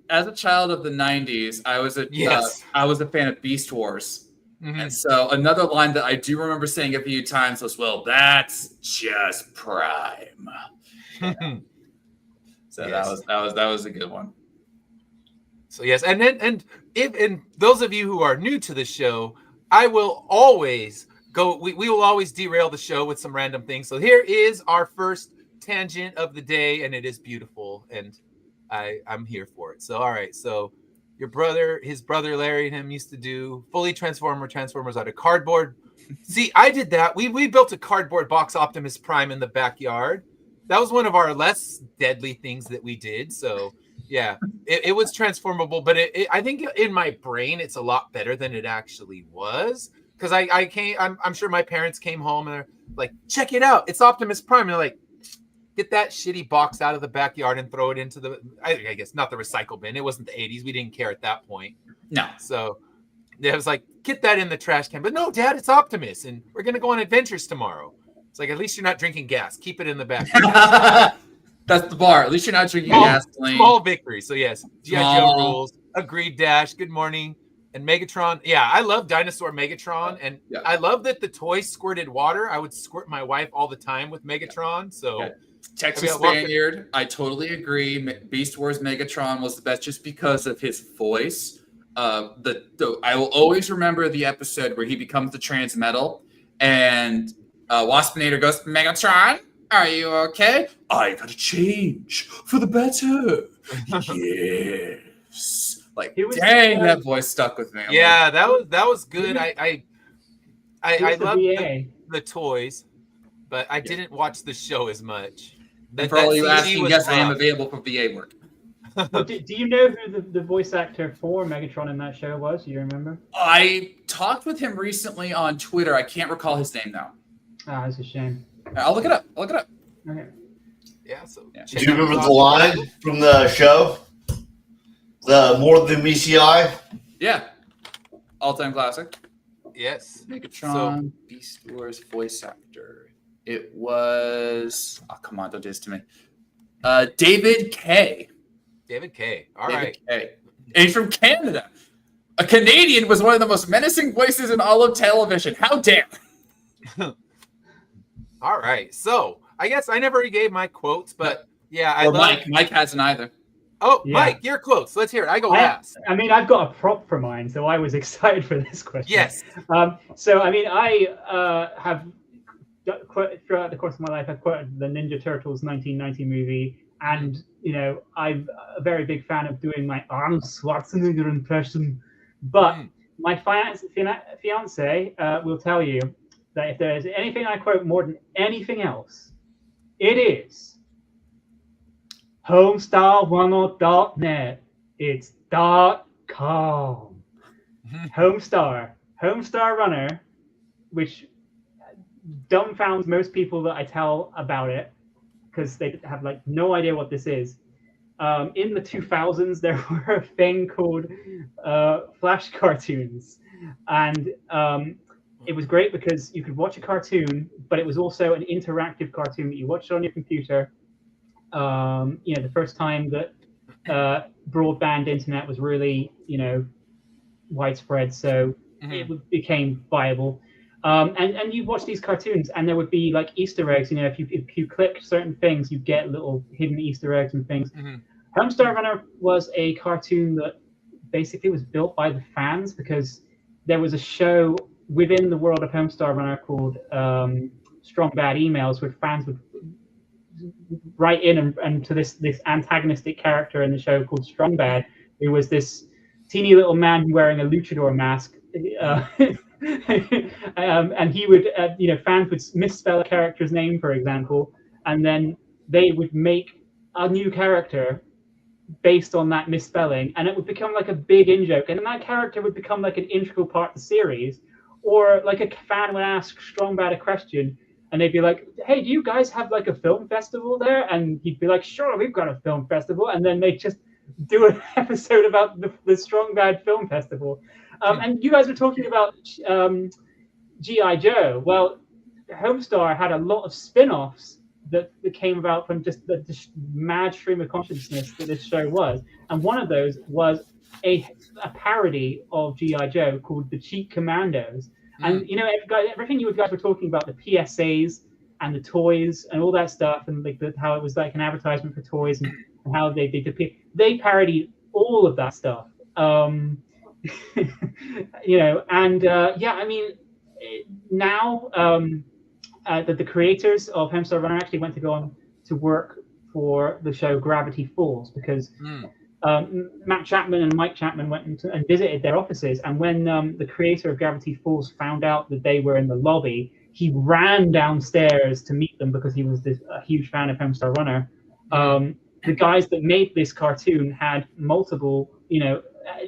as a child of the 90s, I was a fan of Beast Wars. Mm-hmm. And so another line that I do remember saying a few times was, well, that's just prime. So yes. that was a good one. So yes, and those of you who are new to the show, I will always we will always derail the show with some random things. So here is our first tangent of the day, and it is beautiful, and I'm here for it. So all right, so his brother Larry and him used to do fully Transformers out of cardboard. See, I did that. We built a cardboard box Optimus Prime in the backyard. That was one of our less deadly things that we did. So yeah, it was transformable, but I think in my brain it's a lot better than it actually was. Because I'm sure my parents came home and they're like, check it out, it's Optimus Prime. And they're like, get that shitty box out of the backyard and throw it into I guess not the recycle bin. It wasn't the 80s. We didn't care at that point. No. So it was like, get that in the trash can. But no, Dad, it's Optimus, and we're going to go on adventures tomorrow. It's like, at least you're not drinking gas. Keep it in the backyard. That's the bar. At least you're not drinking gasoline. Small victory. So yes, G.I. Joe rules. Agreed, Dash. Good morning. And Megatron. Yeah, I love Dinosaur Megatron. And I love that the toys squirted water. I would squirt my wife all the time with Megatron. So Texas Spaniard, I totally agree. Beast Wars Megatron was the best just because of his voice. I will always remember the episode where he becomes the Transmetal and Waspinator goes, Megatron, are you okay? I gotta change for the better. Yes. Like, dang, that voice stuck with me. Yeah, that was good. I love the toys, but I didn't watch the show as much. And for all you asking, yes, I am available for VA work. Well, do you know who the voice actor for Megatron in that show was? Do you remember? I talked with him recently on Twitter. I can't recall his name now. Ah, that's a shame. I'll look it up. Okay. Yeah. So Do you remember the line from the show? The more than meets the eye? Yeah. All-time classic. Yes. Megatron, Beast Wars voice actor. It was. Oh, come on! Don't do this to me. David K. David K. All David right. K. And he's from Canada. A Canadian was one of the most menacing voices in all of television. How dare! All right. So I guess I never gave my quotes, but yeah, I love. Mike hasn't either. Oh, Yeah. Mike, your quotes. Let's hear it. I go last. I mean, I've got a prop for mine, so I was excited for this question. Yes. So, I mean, I have throughout the course of my life, I've quoted the Ninja Turtles 1990 movie, and I'm a very big fan of doing my Arnold Schwarzenegger impression. But my fiance will tell you that if there is anything I quote more than anything else, it is Homestar10.net. It's .com. Homestar Runner, which dumbfounds most people that I tell about it because they have like no idea what this is. In the 2000s, there were a thing called Flash cartoons, and it was great because you could watch a cartoon, but it was also an interactive cartoon that you watched on your computer. The first time that broadband internet was really, widespread, so it became viable. And you watch these cartoons, and there would be like Easter eggs. If you click certain things, you get little hidden Easter eggs and things. Homestar Runner was a cartoon that basically was built by the fans because there was a show within the world of Homestar Runner called Strong Bad Emails, where fans would write in and to this antagonistic character in the show called Strong Bad, who was this teeny little man wearing a luchador mask. And he would, fans would misspell a character's name, for example, and then they would make a new character based on that misspelling, and it would become like a big in-joke, and then that character would become like an integral part of the series. Or like a fan would ask Strong Bad a question, and they'd be like, hey, do you guys have like a film festival there? And he'd be like, sure, we've got a film festival. And then they just do an episode about the Strong Bad Film Festival. And you guys were talking about G.I. Joe. Well, Homestar had a lot of spin-offs that came about from just the mad stream of consciousness that this show was. And one of those was a parody of G.I. Joe called The Cheat Commandos. And everything you guys were talking about, the PSAs and the toys and all that stuff, and like how it was like an advertisement for toys and how they parodied all of that stuff. Now the creators of Homestar Runner actually went to go on to work for the show Gravity Falls because Matt Chapman and Mike Chapman went and visited their offices, and when the creator of Gravity Falls found out that they were in the lobby, he ran downstairs to meet them because he was a huge fan of Homestar Runner. The guys that made this cartoon had multiple,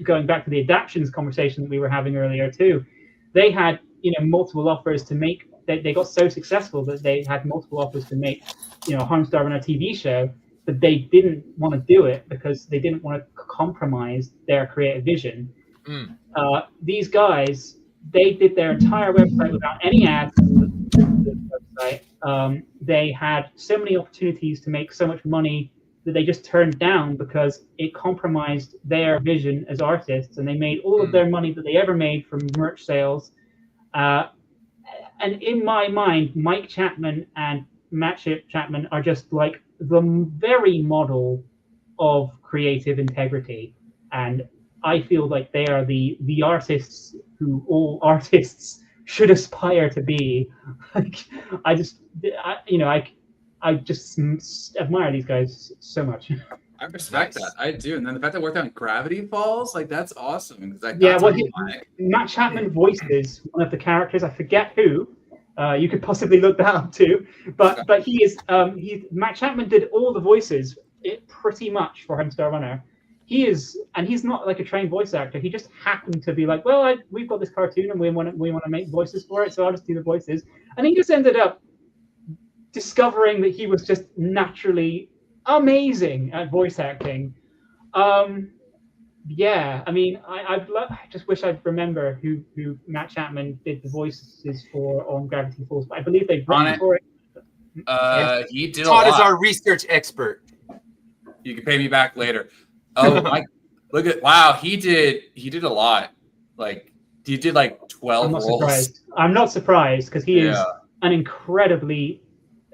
going back to the adaptions conversation that we were having earlier too, they had multiple offers to make. They got so successful that they had multiple offers to make a Homestar Runner TV show, but they didn't want to do it because they didn't want to compromise their creative vision. These guys, they did their entire website without any ads on the website. They had so many opportunities to make so much money that they just turned down because it compromised their vision as artists, and they made all of their money that they ever made from merch sales. And in my mind, Mike Chapman and Matt Chapman are just like the very model of creative integrity, and I feel like they are the artists who all artists should aspire to be. Like, I just admire these guys so much. I respect that. I do. And then the fact that worked on Gravity Falls, like, that's awesome. Matt Chapman voices one of the characters. I forget who. You could possibly look that up too. But he is Matt Chapman did all the voices pretty much for Homestar Runner. he's not like a trained voice actor. He just happened to be like, well, we've got this cartoon and we want to make voices for it, so I'll just do the voices. And he just ended up discovering that he was just naturally amazing at voice acting. Yeah, I mean, I just wish I'd remember who Matt Chapman did the voices for on Gravity Falls, but I believe they've written for it. He did Todd a lot. is our research expert. You can pay me back later. Oh, Mike, look at he did a lot. Like he did like 12 roles. I'm not surprised because he is an incredibly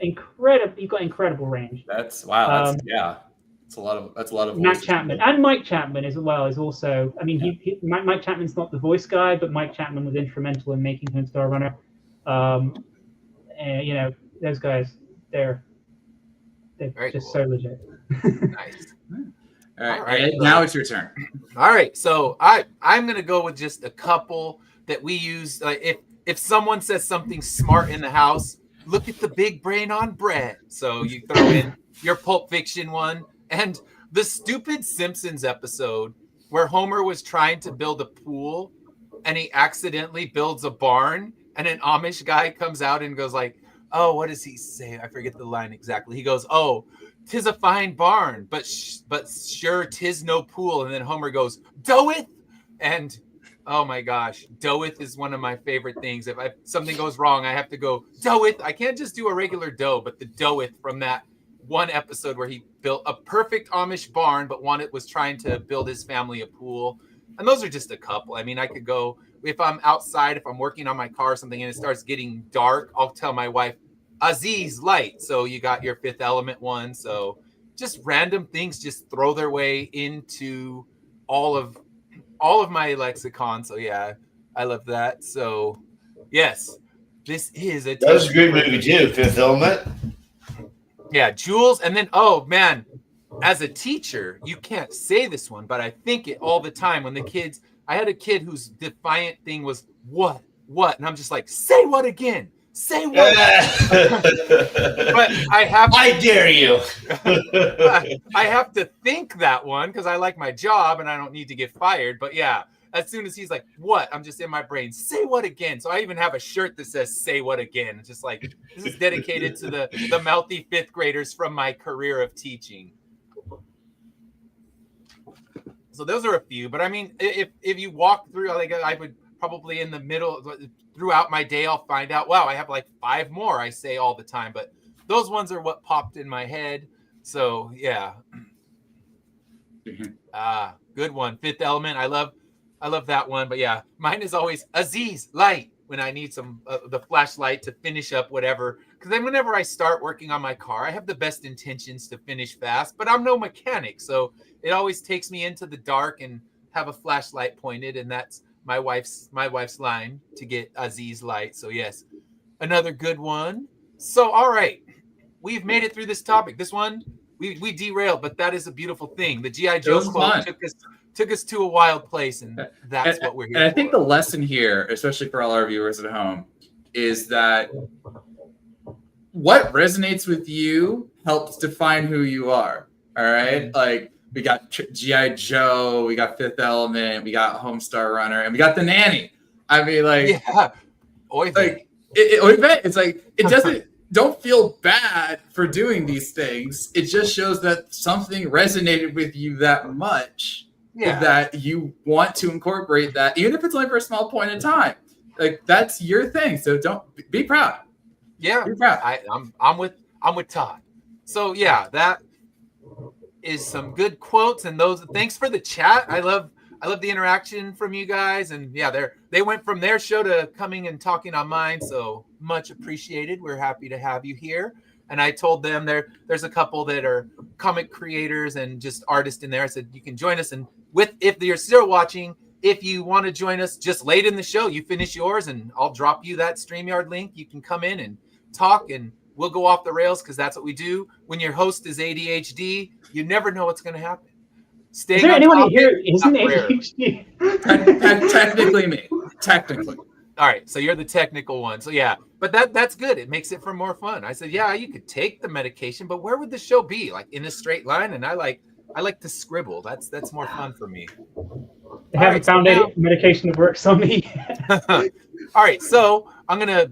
you've got incredible range. That's wow. That's a lot of Matt Chapman and Mike Chapman as well is also. I mean, Mike Chapman's not the voice guy, but Mike Chapman was instrumental in making him Star Runner. And, you know, those guys, they're Very just cool. so legit. Nice. All right. Ed, now it's your turn. All right, so I'm gonna go with just a couple that we use. If someone says something smart in the house, look at the big brain on Brett. So you throw in your Pulp Fiction one and the stupid Simpsons episode where Homer was trying to build a pool and he accidentally builds a barn and an Amish guy comes out and goes like, oh, what does he say? I forget the line exactly. He goes, oh, 'tis a fine barn, but sure 'tis no pool. And then Homer goes, doeth. And oh my gosh, doeth is one of my favorite things. If something goes wrong, I have to go doeth. I can't just do a regular dough, but the doeth from that one episode where he built a perfect Amish barn, but was trying to build his family a pool. And those are just a couple. I mean, I could go, if I'm outside, if I'm working on my car or something and it starts getting dark, I'll tell my wife, Aziz, light. So you got your Fifth Element one. So just random things just throw their way into all of my lexicon. So yeah, I love that. So yes, this is that was a great movie too, Fifth Element. Yeah, Jules. And then, oh man, as a teacher, you can't say this one, but I think it all the time when I had a kid whose defiant thing was what? And I'm just like, say what again? Say what? But I dare you. I have to think that one because I like my job and I don't need to get fired. But yeah, as soon as he's like, what? I'm just in my brain, say what again? So I even have a shirt that says say what again. It's just like, this is dedicated to the mouthy fifth graders from my career of teaching. So those are a few, but I mean, if you walk through, like I would probably in the middle throughout my day, I'll find out, wow, I have like 5 more I say all the time, but those ones are what popped in my head. So yeah. Good one. Fifth Element. I love that one, but yeah, mine is always Aziz, light, when I need some the flashlight to finish up whatever. Because then whenever I start working on my car, I have the best intentions to finish fast, but I'm no mechanic. So it always takes me into the dark and have a flashlight pointed. And that's my wife's line to get Aziz light. So yes, another good one. So, all right, we've made it through this topic. This one, we derailed, but that is a beautiful thing. The G.I. Joe quote took us to a wild place, and that's what we're here for. And I think the lesson here, especially for all our viewers at home, is that what resonates with you helps define who you are. All right? Like, we got G.I. Joe, we got Fifth Element, we got Homestar Runner, and we got The Nanny. I mean, like, yeah. Like, it's like, it doesn't, don't feel bad for doing these things. It just shows that something resonated with you that much that you want to incorporate that, even if it's only for a small point in time. Like, that's your thing. So don't be proud. Yeah, be proud. I'm with Todd. So yeah, that is some good quotes, and those. Thanks for the chat. I love the interaction from you guys, and yeah, they went from their show to coming and talking on mine. So much appreciated. We're happy to have you here. And I told them there's a couple that are comic creators and just artists in there. I said you can join us, and if you're still watching, if you want to join us just late in the show, you finish yours, and I'll drop you that StreamYard link. You can come in and talk, and we'll go off the rails because that's what we do. When your host is ADHD, you never know what's going to happen. Is there anyone here isn't ADHD? Technically me. Technically. All right, so you're the technical one. So yeah, but that's good. It makes it for more fun. I said, yeah, you could take the medication, but where would the show be? Like in a straight line? And I like I like to scribble. That's more fun for me. I haven't found any medication that works on me. All right, so I'm gonna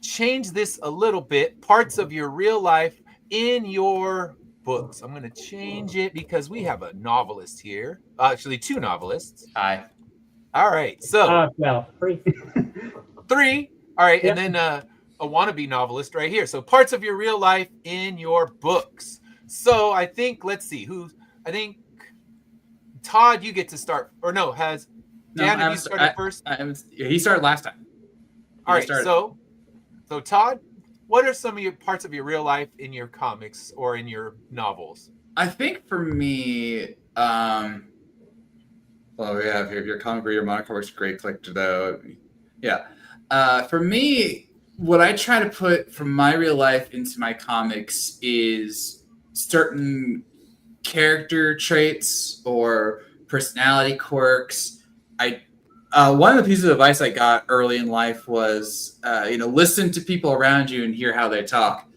change this a little bit. Parts of your real life in your books. I'm gonna change it because we have a novelist here. Actually, two novelists. Hi. All right, so well, three. three. All right, Yeah. and then a wannabe novelist right here. So parts of your real life in your books. So I think let's see I think Todd, you get to start, or no? Dan, have you started first? He started last time. All right, so Todd, what are some of your parts of your real life in your comics or in your novels? I think for me, well, we have here your comic reader, monocomics, great collector, though. Yeah. For me, what I try to put from my real life into my comics is certain character traits or personality quirks. One of the pieces of advice I got early in life was, listen to people around you and hear how they talk.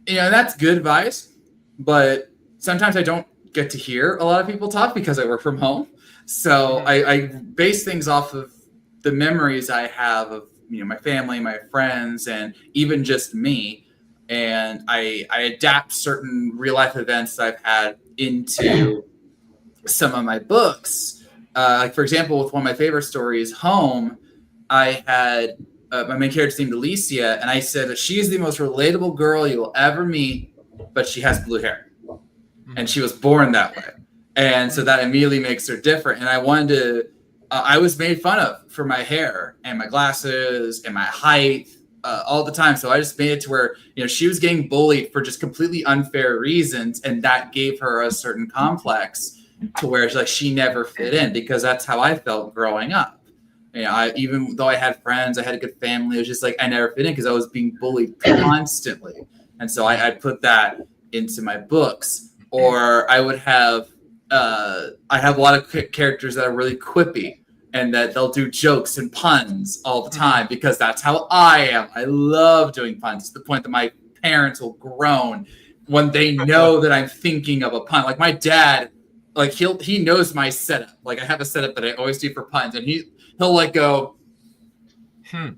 That's good advice, but sometimes I don't get to hear a lot of people talk because I work from home. So I base things off of the memories I have of my family, my friends, and even just me. And I adapt certain real life events that I've had into some of my books. Like, for example, with one of my favorite stories, Home, I had my main character named Alicia, and I said that she is the most relatable girl you will ever meet, but she has blue hair. And she was born that way. And so that immediately makes her different. And I wanted to, I was made fun of for my hair and my glasses and my height all the time. So I just made it to where, she was getting bullied for just completely unfair reasons. And that gave her a certain complex to where she never fit in, because that's how I felt growing up. Even though I had friends, I had a good family, it was just like I never fit in because I was being bullied constantly. And so I put that into my books. Or I would have, I have a lot of characters that are really quippy and that they'll do jokes and puns all the time because that's how I am. I love doing puns to the point that my parents will groan when they know that I'm thinking of a pun. Like my dad, he knows my setup. Like I have a setup that I always do for puns, and he'll go,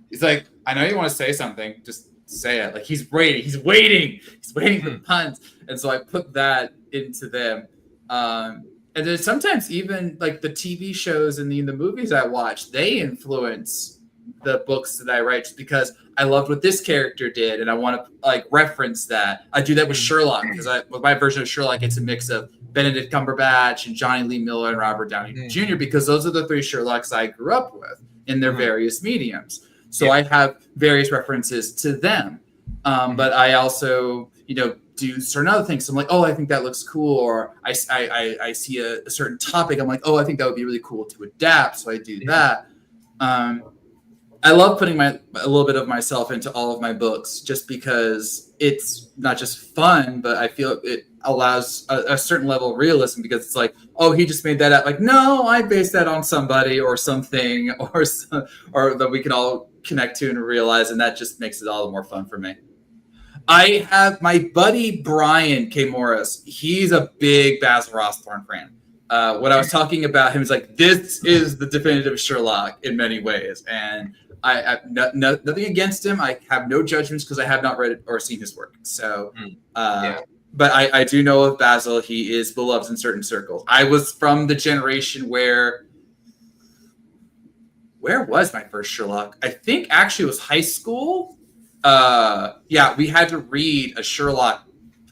He's like, I know you want to say something, just say it. Like he's waiting for the puns. And so I put that into them. And then sometimes even like the TV shows and the movies I watch, they influence the books that I write just because I loved what this character did and I want to reference that. I do that with Sherlock because with my version of Sherlock, it's a mix of Benedict Cumberbatch and Johnny Lee Miller and Robert Downey Jr. because those are the three Sherlocks I grew up with in their various mediums. So I have various references to them. But I also, do certain other things. So I'm like, oh, I think that looks cool. Or I see a certain topic. I'm like, oh, I think that would be really cool to adapt. So I do that. I love putting a little bit of myself into all of my books just because it's not just fun, but I feel it allows a certain level of realism because it's like, oh, he just made that up. Like, no, I based that on somebody or something or that we can all connect to and realize. And that just makes it all the more fun for me. I have my buddy, Brian K. Morris. He's a big Basil Rothorn fan. When I was talking about him, it's like, this is the definitive Sherlock in many ways. And I nothing against him. I have no judgments because I have not read or seen his work. So, but I do know of Basil. He is beloved in certain circles. I was from the generation where was my first Sherlock? I think actually it was high school. We had to read a Sherlock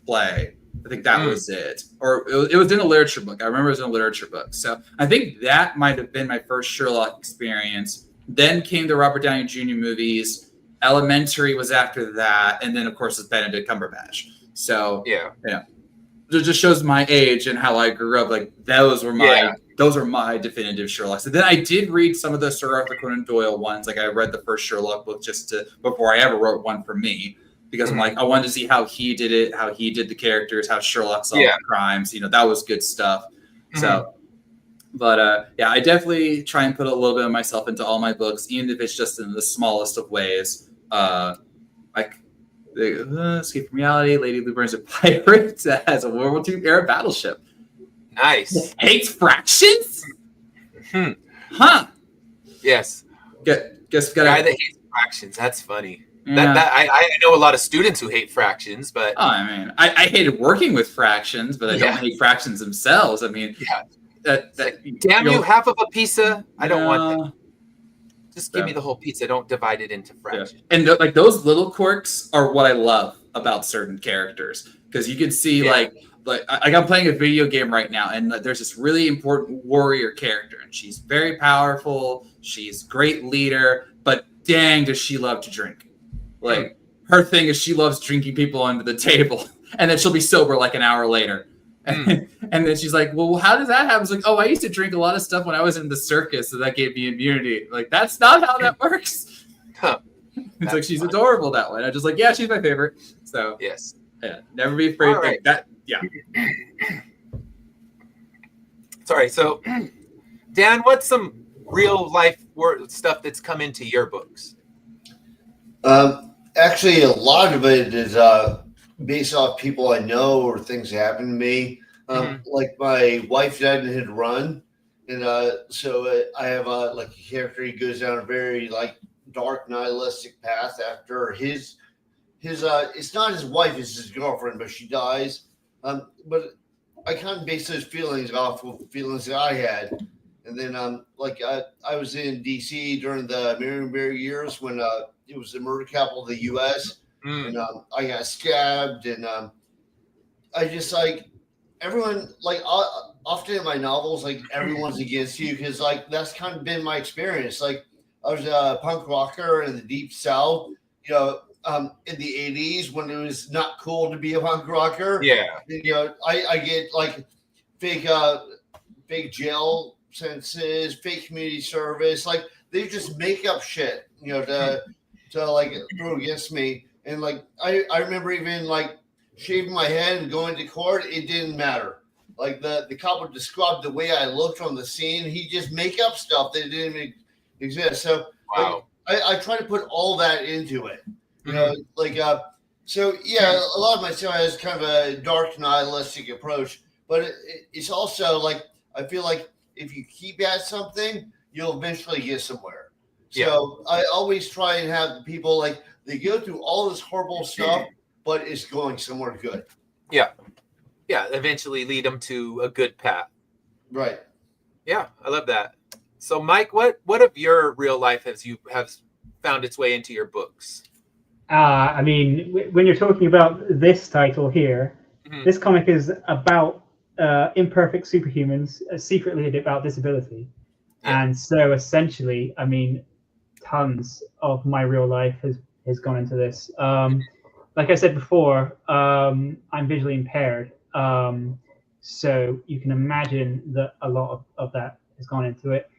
play. I think that was it. Or it was in a literature book. I remember it was in a literature book. So I think that might have been my first Sherlock experience. Then came the Robert Downey Jr. movies. Elementary was after that. And then, of course, it's Benedict Cumberbatch. So, it just shows my age and how I grew up. Like, those were my definitive Sherlocks. And then I did read some of the Sir Arthur Conan Doyle ones. Like, I read the first Sherlock book before I ever wrote one for me. Because I'm like, I wanted to see how he did it, how he did the characters, how Sherlock solved crimes. That was good stuff. So, but I definitely try and put a little bit of myself into all my books, even if it's just in the smallest of ways. Like Escape from Reality, Lady Lou Burns a pirate that has a World War II era battleship. Nice. Hates fractions? Huh. Yes. Guess Guy that hates fractions. That's funny. Yeah. I know a lot of students who hate fractions, but I mean, I hated working with fractions, but I don't hate fractions themselves. I mean, damn you, half of a pizza. I don't want that. Just give Yeah. me the whole pizza. Don't divide it into fractions. Yeah. And like those little quirks are what I love about certain characters, because you can see like I'm playing a video game right now, and there's this really important warrior character, and she's very powerful. She's great leader, but dang, does she love to drink? Like her thing is she loves drinking people under the table, and then she'll be sober like an hour later. And then she's like, well, how does that happen? It's like, oh, I used to drink a lot of stuff when I was in the circus, so that gave me immunity. Like, that's not how that works. It's like, she's adorable that way. And I'm just like, yeah, she's my favorite. So, yes. Yeah, never be afraid of that. Yeah. Sorry. So, Dan, what's some real life stuff that's come into your books? Actually, a lot of it is based off people I know or things that happened to me. Like my wife died and had run, and so I have like a character. He goes down a very like dark nihilistic path after his it's not his wife, it's his girlfriend, but she dies. But I kind of base those feelings off of feelings that I had, and then like I was in DC during the Marienberg years when it was the murder capital of the U.S. And I got stabbed, and I just like everyone, like often in my novels, like everyone's against you, because like that's kind of been my experience. Like I was a punk rocker in the Deep South, you know, in the 80s when it was not cool to be a punk rocker. Yeah. And, you know, I get like fake jail sentences, fake community service. Like they just make up shit, you know, to like throw against me. And like I remember even like shaving my head and going to court, it didn't matter. Like the cop would describe the way I looked on the scene. He just make up stuff that didn't even exist. So wow. Like, I try to put all that into it. You know, like so yeah, a lot of my stuff has kind of a dark nihilistic approach, but it's also like I feel like if you keep at something, you'll eventually get somewhere. So I always try and have people like they go through all this horrible stuff, but it's going somewhere good. Yeah. Eventually lead them to a good path. Right. Yeah, I love that. So, Mike, what of your real life have found its way into your books? I mean, when you're talking about this title here, this comic is about imperfect superhumans, secretly about disability. Yeah. And so essentially, I mean, tons of my real life has gone into this. Like I said before, I'm visually impaired. So you can imagine that a lot of that has gone into it.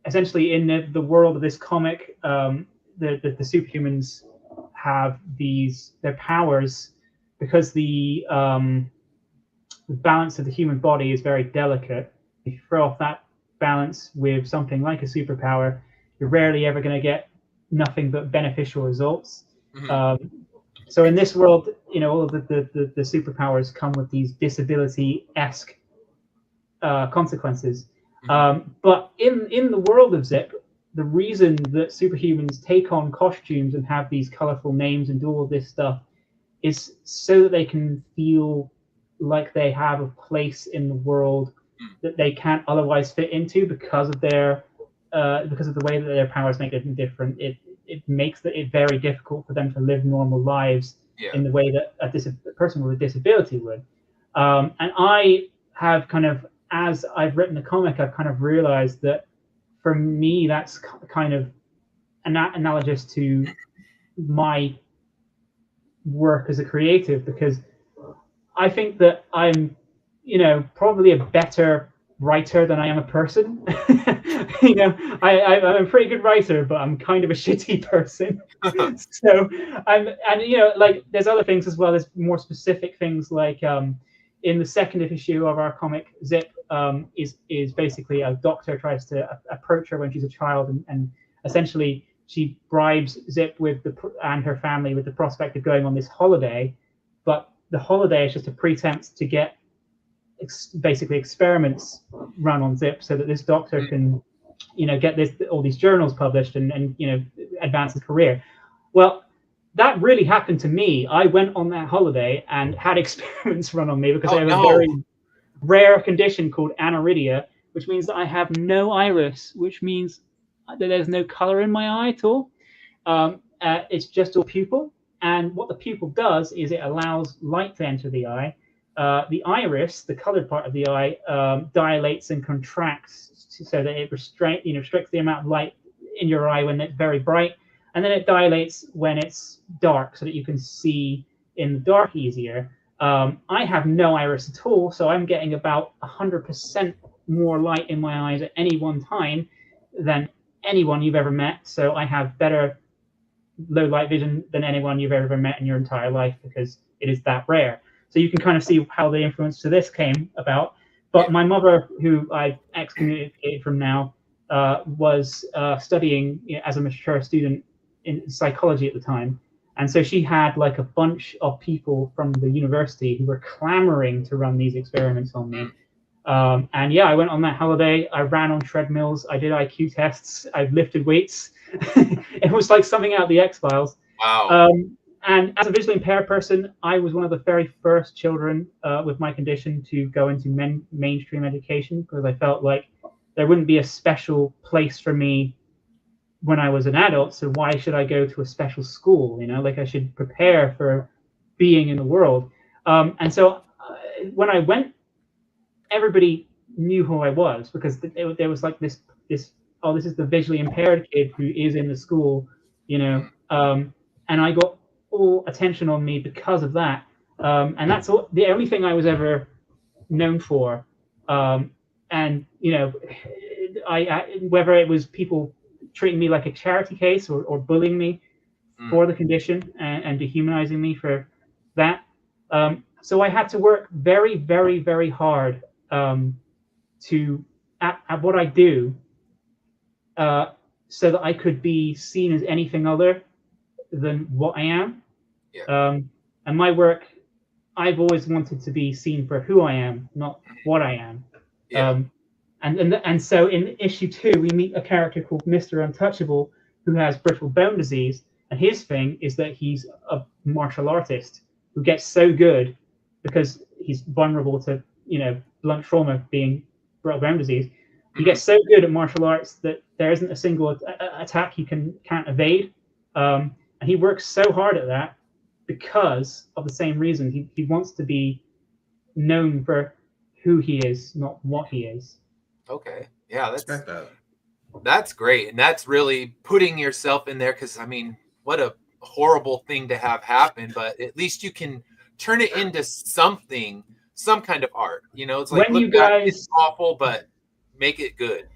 Essentially, in the world of this comic, the superhumans have their powers, because the balance of the human body is very delicate. If you throw off that balance with something like a superpower, you're rarely ever going to get nothing but beneficial results. So in this world, you know, all of the superpowers come with these disability-esque consequences. But in the world of Zip, the reason that superhumans take on costumes and have these colorful names and do all this stuff is so that they can feel like they have a place in the world that they can't otherwise fit into because of the way that their powers make them different. It makes it very difficult for them to live normal lives in the way that a person with a disability would. And I have kind of, as I've written the comic, I've kind of realized that for me, that's kind of analogous to my work as a creative, because I think that I'm, you know, probably a better writer than I am a person. You know, I'm a pretty good writer, but I'm kind of a shitty person. So and you know, like there's other things as well. There's more specific things like in the second issue of our comic, Zip is basically a doctor tries to approach her when she's a child, and essentially she bribes Zip and her family with the prospect of going on this holiday, but the holiday is just a pretense to get basically experiments run on Zip so that this doctor can, get all these journals published and advance his career. Well, that really happened to me. I went on that holiday and had experiments run on me because I have a very rare condition called aniridia, which means that I have no iris, which means that there's no color in my eye at all. It's just all pupil. And what the pupil does is it allows light to enter the eye. The iris, the colored part of the eye, dilates and contracts so that it restricts the amount of light in your eye when it's very bright, and then it dilates when it's dark so that you can see in the dark easier. I have no iris at all, so I'm getting about 100% more light in my eyes at any one time than anyone you've ever met. So I have better low light vision than anyone you've ever met in your entire life because it is that rare. So you can kind of see how the influence to this came about. But my mother, who I excommunicated from now, was studying as a mature student in psychology at the time. And so she had like a bunch of people from the university who were clamoring to run these experiments on me. And yeah, I went on that holiday. I ran on treadmills. I did IQ tests. I lifted weights. It was like something out of the X-Files. Wow. And as a visually impaired person, I was one of the very first children with my condition to go into mainstream education because I felt like there wouldn't be a special place for me when I was an adult. So why should I go to a special school? Like I should prepare for being in the world. And so when I went, everybody knew who I was because there was like this, oh, this is the visually impaired kid who is in the school, and I got all attention on me because of that. And that's the only thing I was ever known for. And, whether it was people treating me like a charity case or bullying me for the condition and dehumanizing me for that. So I had to work very, very, very hard to at what I do so that I could be seen as anything other than what I am. Yeah. And my work, I've always wanted to be seen for who I am, not what I am. Yeah. And so in issue 2, we meet a character called Mr. Untouchable who has brittle bone disease. And his thing is that he's a martial artist who gets so good because he's vulnerable to, blunt trauma being brittle bone disease. He gets so good at martial arts that there isn't a single attack he can't evade. And he works so hard at that because of the same reason. He wants to be known for who he is, not what he is. Okay. Yeah, that's great. And that's really putting yourself in there because, I mean, what a horrible thing to have happen, but at least you can turn it into something, some kind of art. It's like, when you guys, it's awful, but make it good.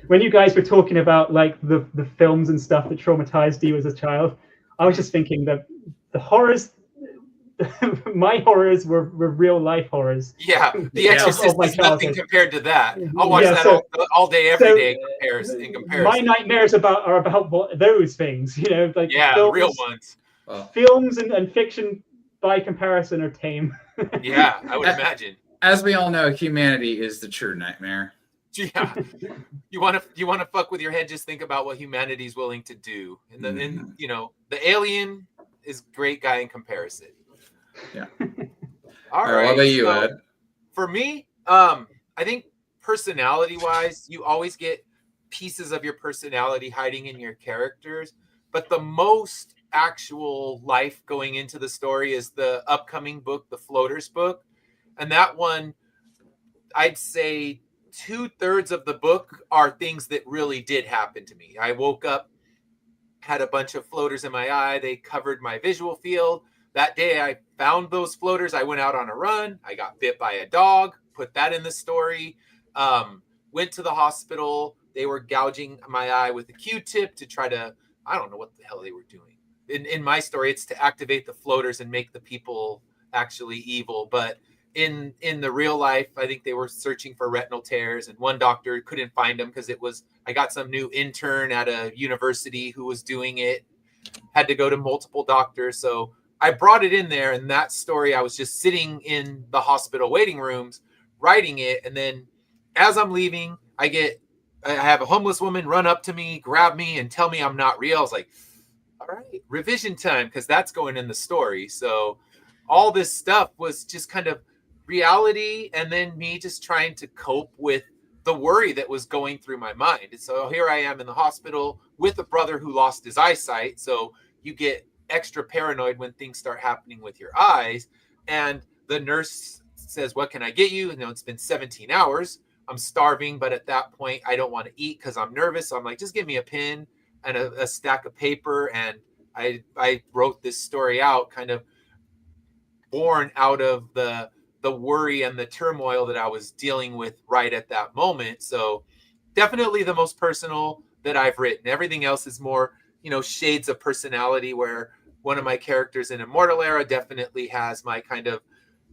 When you guys were talking about like the films and stuff that traumatized you as a child, I was just thinking that the horrors, my horrors were real life horrors. Yeah, The Exorcist is nothing compared to that. I'll watch that all day, every day. In comparison, my nightmares are about those things. Like films, real ones. Films and fiction by comparison are tame. Yeah, I would imagine. As we all know, humanity is the true nightmare. Yeah, you want to fuck with your head. Just think about what humanity's willing to do, and then the alien is great guy in comparison. Yeah. All right. What about you, Ed? For me, I think personality-wise, you always get pieces of your personality hiding in your characters, but the most actual life going into the story is the upcoming book, the Floaters book, and that one, I'd say 2/3 of the book are things that really did happen to me. I woke up, had a bunch of floaters in my eye. They covered my visual field. That day I found those floaters. I went out on a run. I got bit by a dog, put that in the story. Went to the hospital. They were gouging my eye with a Q-tip to try to, I don't know what the hell they were doing. In my story, it's to activate the floaters and make the people actually evil. But in the real life, I think they were searching for retinal tears, and one doctor couldn't find them because I got some new intern at a university who was doing it, had to go to multiple doctors. So I brought it in there. In that story, I was just sitting in the hospital waiting rooms, writing it, and then as I'm leaving, I have a homeless woman run up to me, grab me, and tell me I'm not real. I was like, all right, revision time, because that's going in the story. So all this stuff was just kind of reality, and then me just trying to cope with the worry that was going through my mind. And so here I am in the hospital with a brother who lost his eyesight. So you get extra paranoid when things start happening with your eyes. And the nurse says, what can I get you? It's been 17 hours. I'm starving, but at that point, I don't want to eat because I'm nervous. So I'm like, just give me a pen and a stack of paper. And I wrote this story out, kind of born out of the worry and the turmoil that I was dealing with right at that moment. So definitely the most personal that I've written. Everything else is more, shades of personality, where one of my characters in Immortal Era definitely has my kind of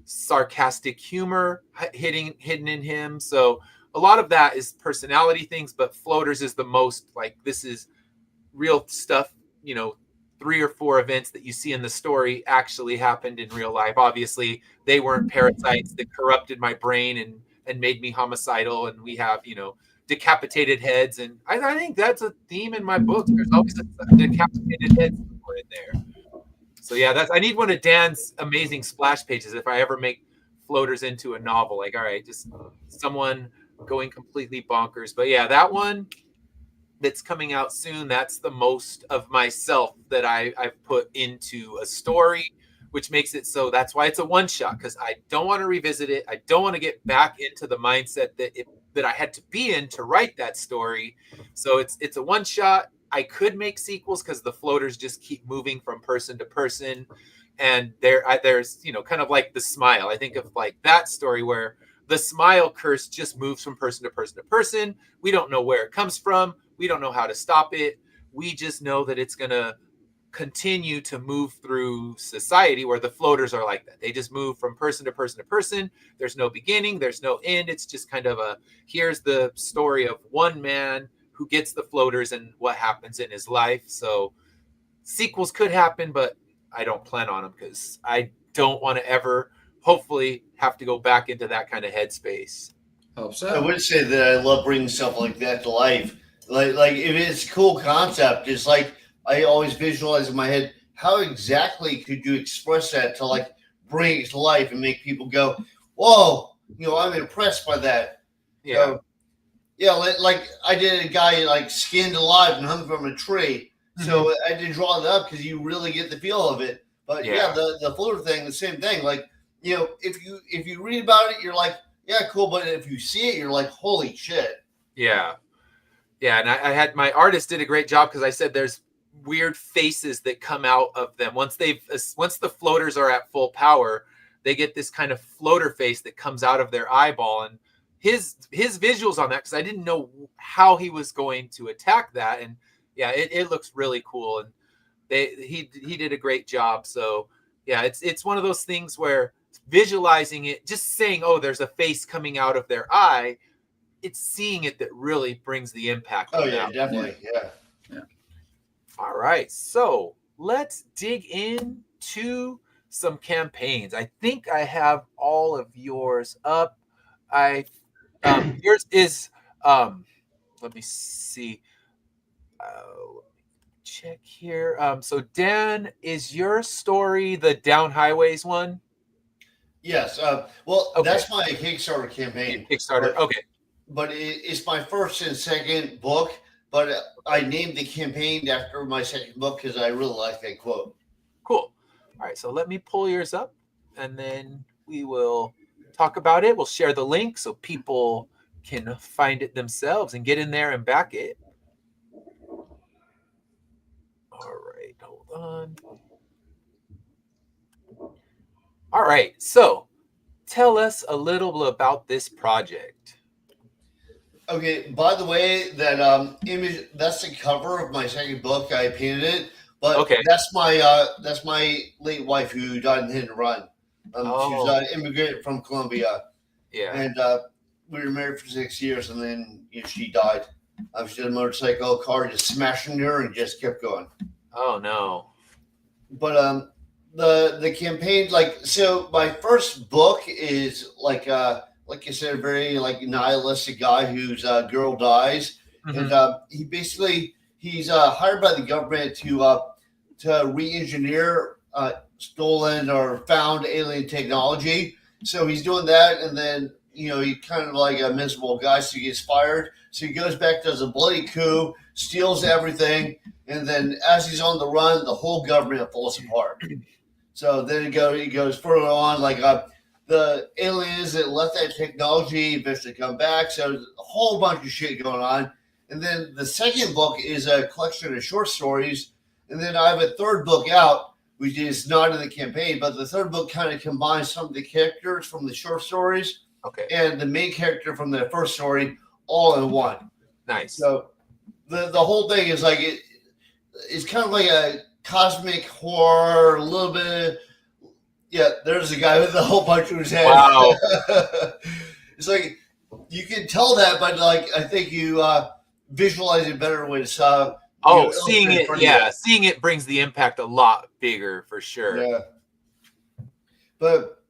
sarcastic humor hidden in him. So a lot of that is personality things, but Floaters is the most like, this is real stuff, 3 or 4 events that you see in the story actually happened in real life. Obviously, they weren't parasites that corrupted my brain and made me homicidal. And we have, decapitated heads. And I think that's a theme in my books. There's always a decapitated head somewhere in there. So yeah, I need one of Dan's amazing splash pages if I ever make Floaters into a novel. Like, all right, just someone going completely bonkers. But yeah, that one that's coming out soon, that's the most of myself that I've put into a story, which makes it so that's why it's a one-shot, because I don't want to revisit it. I don't want to get back into the mindset that I had to be in to write that story. So it's a one-shot. I could make sequels because the Floaters just keep moving from person to person. And there's, kind of like The Smile. I think of like that story where the Smile curse just moves from person to person to person. We don't know where it comes from. We don't know how to stop it. We just know that it's going to continue to move through society, where the Floaters are like that. They just move from person to person to person. There's no beginning. There's no end. It's just kind of here's the story of one man who gets the Floaters and what happens in his life. So sequels could happen, but I don't plan on them because I don't want to ever, hopefully, have to go back into that kind of headspace. Hope so. I would say that I love bringing stuff like that to life. Like if it's a cool concept, it's like I always visualize in my head, how exactly could you express that to like bring it to life and make people go, whoa, I'm impressed by that. Yeah. Yeah, like I did a guy like skinned alive and hung from a tree. So I did draw that up because you really get the feel of it. But yeah, the floater thing, the same thing. Like, if you read about it, you're like, yeah, cool. But if you see it, you're like, holy shit. Yeah. Yeah. And I had my artist did a great job because I said there's weird faces that come out of them. Once the Floaters are at full power, they get this kind of floater face that comes out of their eyeball. And his visuals on that, because I didn't know how he was going to attack that. And yeah, it looks really cool. And he did a great job. So yeah, it's one of those things where visualizing it, just saying, oh, there's a face coming out of their eye, it's seeing it that really brings the impact. Oh yeah, definitely. Yeah. All right. So let's dig into some campaigns. I think I have all of yours up. Yours is let me see. Check here. So Dan, is your story the Down Highways one? Yes. Well, okay. That's my Kickstarter campaign. Kickstarter. Okay. But it's my first and second book. But I named the campaign after my second book because I really like that quote. Cool. All right. So let me pull yours up, and then we will talk about it. We'll share the link so people can find it themselves and get in there and back it. All right, hold on. All right, so tell us a little about this project. Okay, by the way, that image, that's the cover of my second book. I painted it, but okay. That's my late wife who died in hit and run. She was an immigrant from Colombia. Yeah. And we were married for 6 years, and then she died. She had a motorcycle, car just smashed into her and just kept going. Oh no. But the campaign, like, so my first book is like like you said, a very like nihilistic guy whose girl dies, and he's hired by the government to re-engineer stolen or found alien technology. So he's doing that, and then he kind of like a miserable guy, so he gets fired. So he goes back, does a bloody coup, steals everything, and then as he's on the run, the whole government falls apart. So then he goes further on, like the aliens that left that technology eventually come back. So there's a whole bunch of shit going on. And then the second book is a collection of short stories. And then I have a third book out, which is not in the campaign, but the third book kind of combines some of the characters from the short stories and the main character from the first story all in one. Nice. So the whole thing is like it's kind of like a cosmic horror, a little bit. There's a guy with a whole bunch of his head. Wow. It's like you can tell that, but like I think you visualize it better when it's seeing it brings the impact a lot bigger for sure. Yeah. But